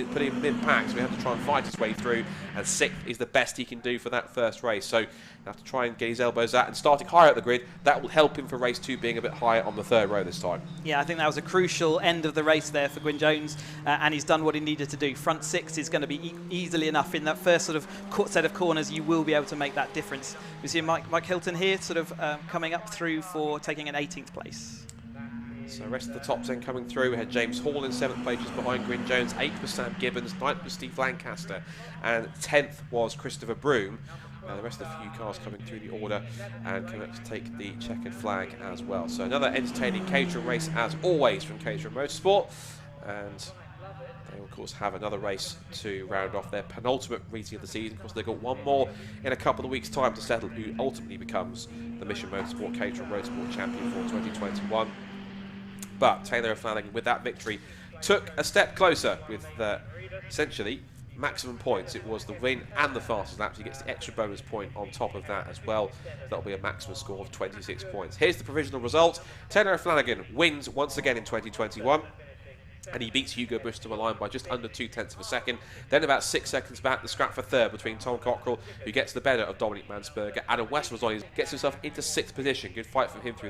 mid-pack, so he had to try and fight his way through, and 6th is the best he can do for that first race. So he'll have to try and get his elbows out, and starting higher at the grid, that will help him for race 2 being a bit higher on the 3rd row this time. Yeah, I think that was a crucial end of the race there for Gwyn Jones, and he's done what he needed to do. Front 6 is going to be easily enough. In that first sort of set of corners, you will be able to make that difference. We see Mike Hilton here sort of coming up through for taking an 18th place. So the rest of the top 10 coming through. We had James Hall in 7th place just behind Gwyn Jones, 8th was Sam Gibbons, 9th was Steve Lancaster, and 10th was Christopher Broome. The rest of the few cars coming through the order and coming up to take the checkered flag as well. So another entertaining Caterham race as always from Caterham Motorsport, and they will of course have another race to round off their penultimate meeting of the season. Of course they've got one more in a couple of weeks time to settle who ultimately becomes the Mission Motorsport Caterham Roadsport champion for 2021. But Taylor O'Flanagan with that victory took a step closer with essentially maximum points. It was the win and the fastest lap. He gets the extra bonus point on top of that as well. That'll be a maximum score of 26 points. Here's the provisional result. Taylor O'Flanagan wins once again in 2021. And he beats Hugo Bush to the line by just under 0.2 of a second. Then about 6 seconds back, the scrap for 3rd between Tom Cockrell, who gets the better of Dominic Mansberger. Adam West was on his, gets himself into 6th position. Good fight from him through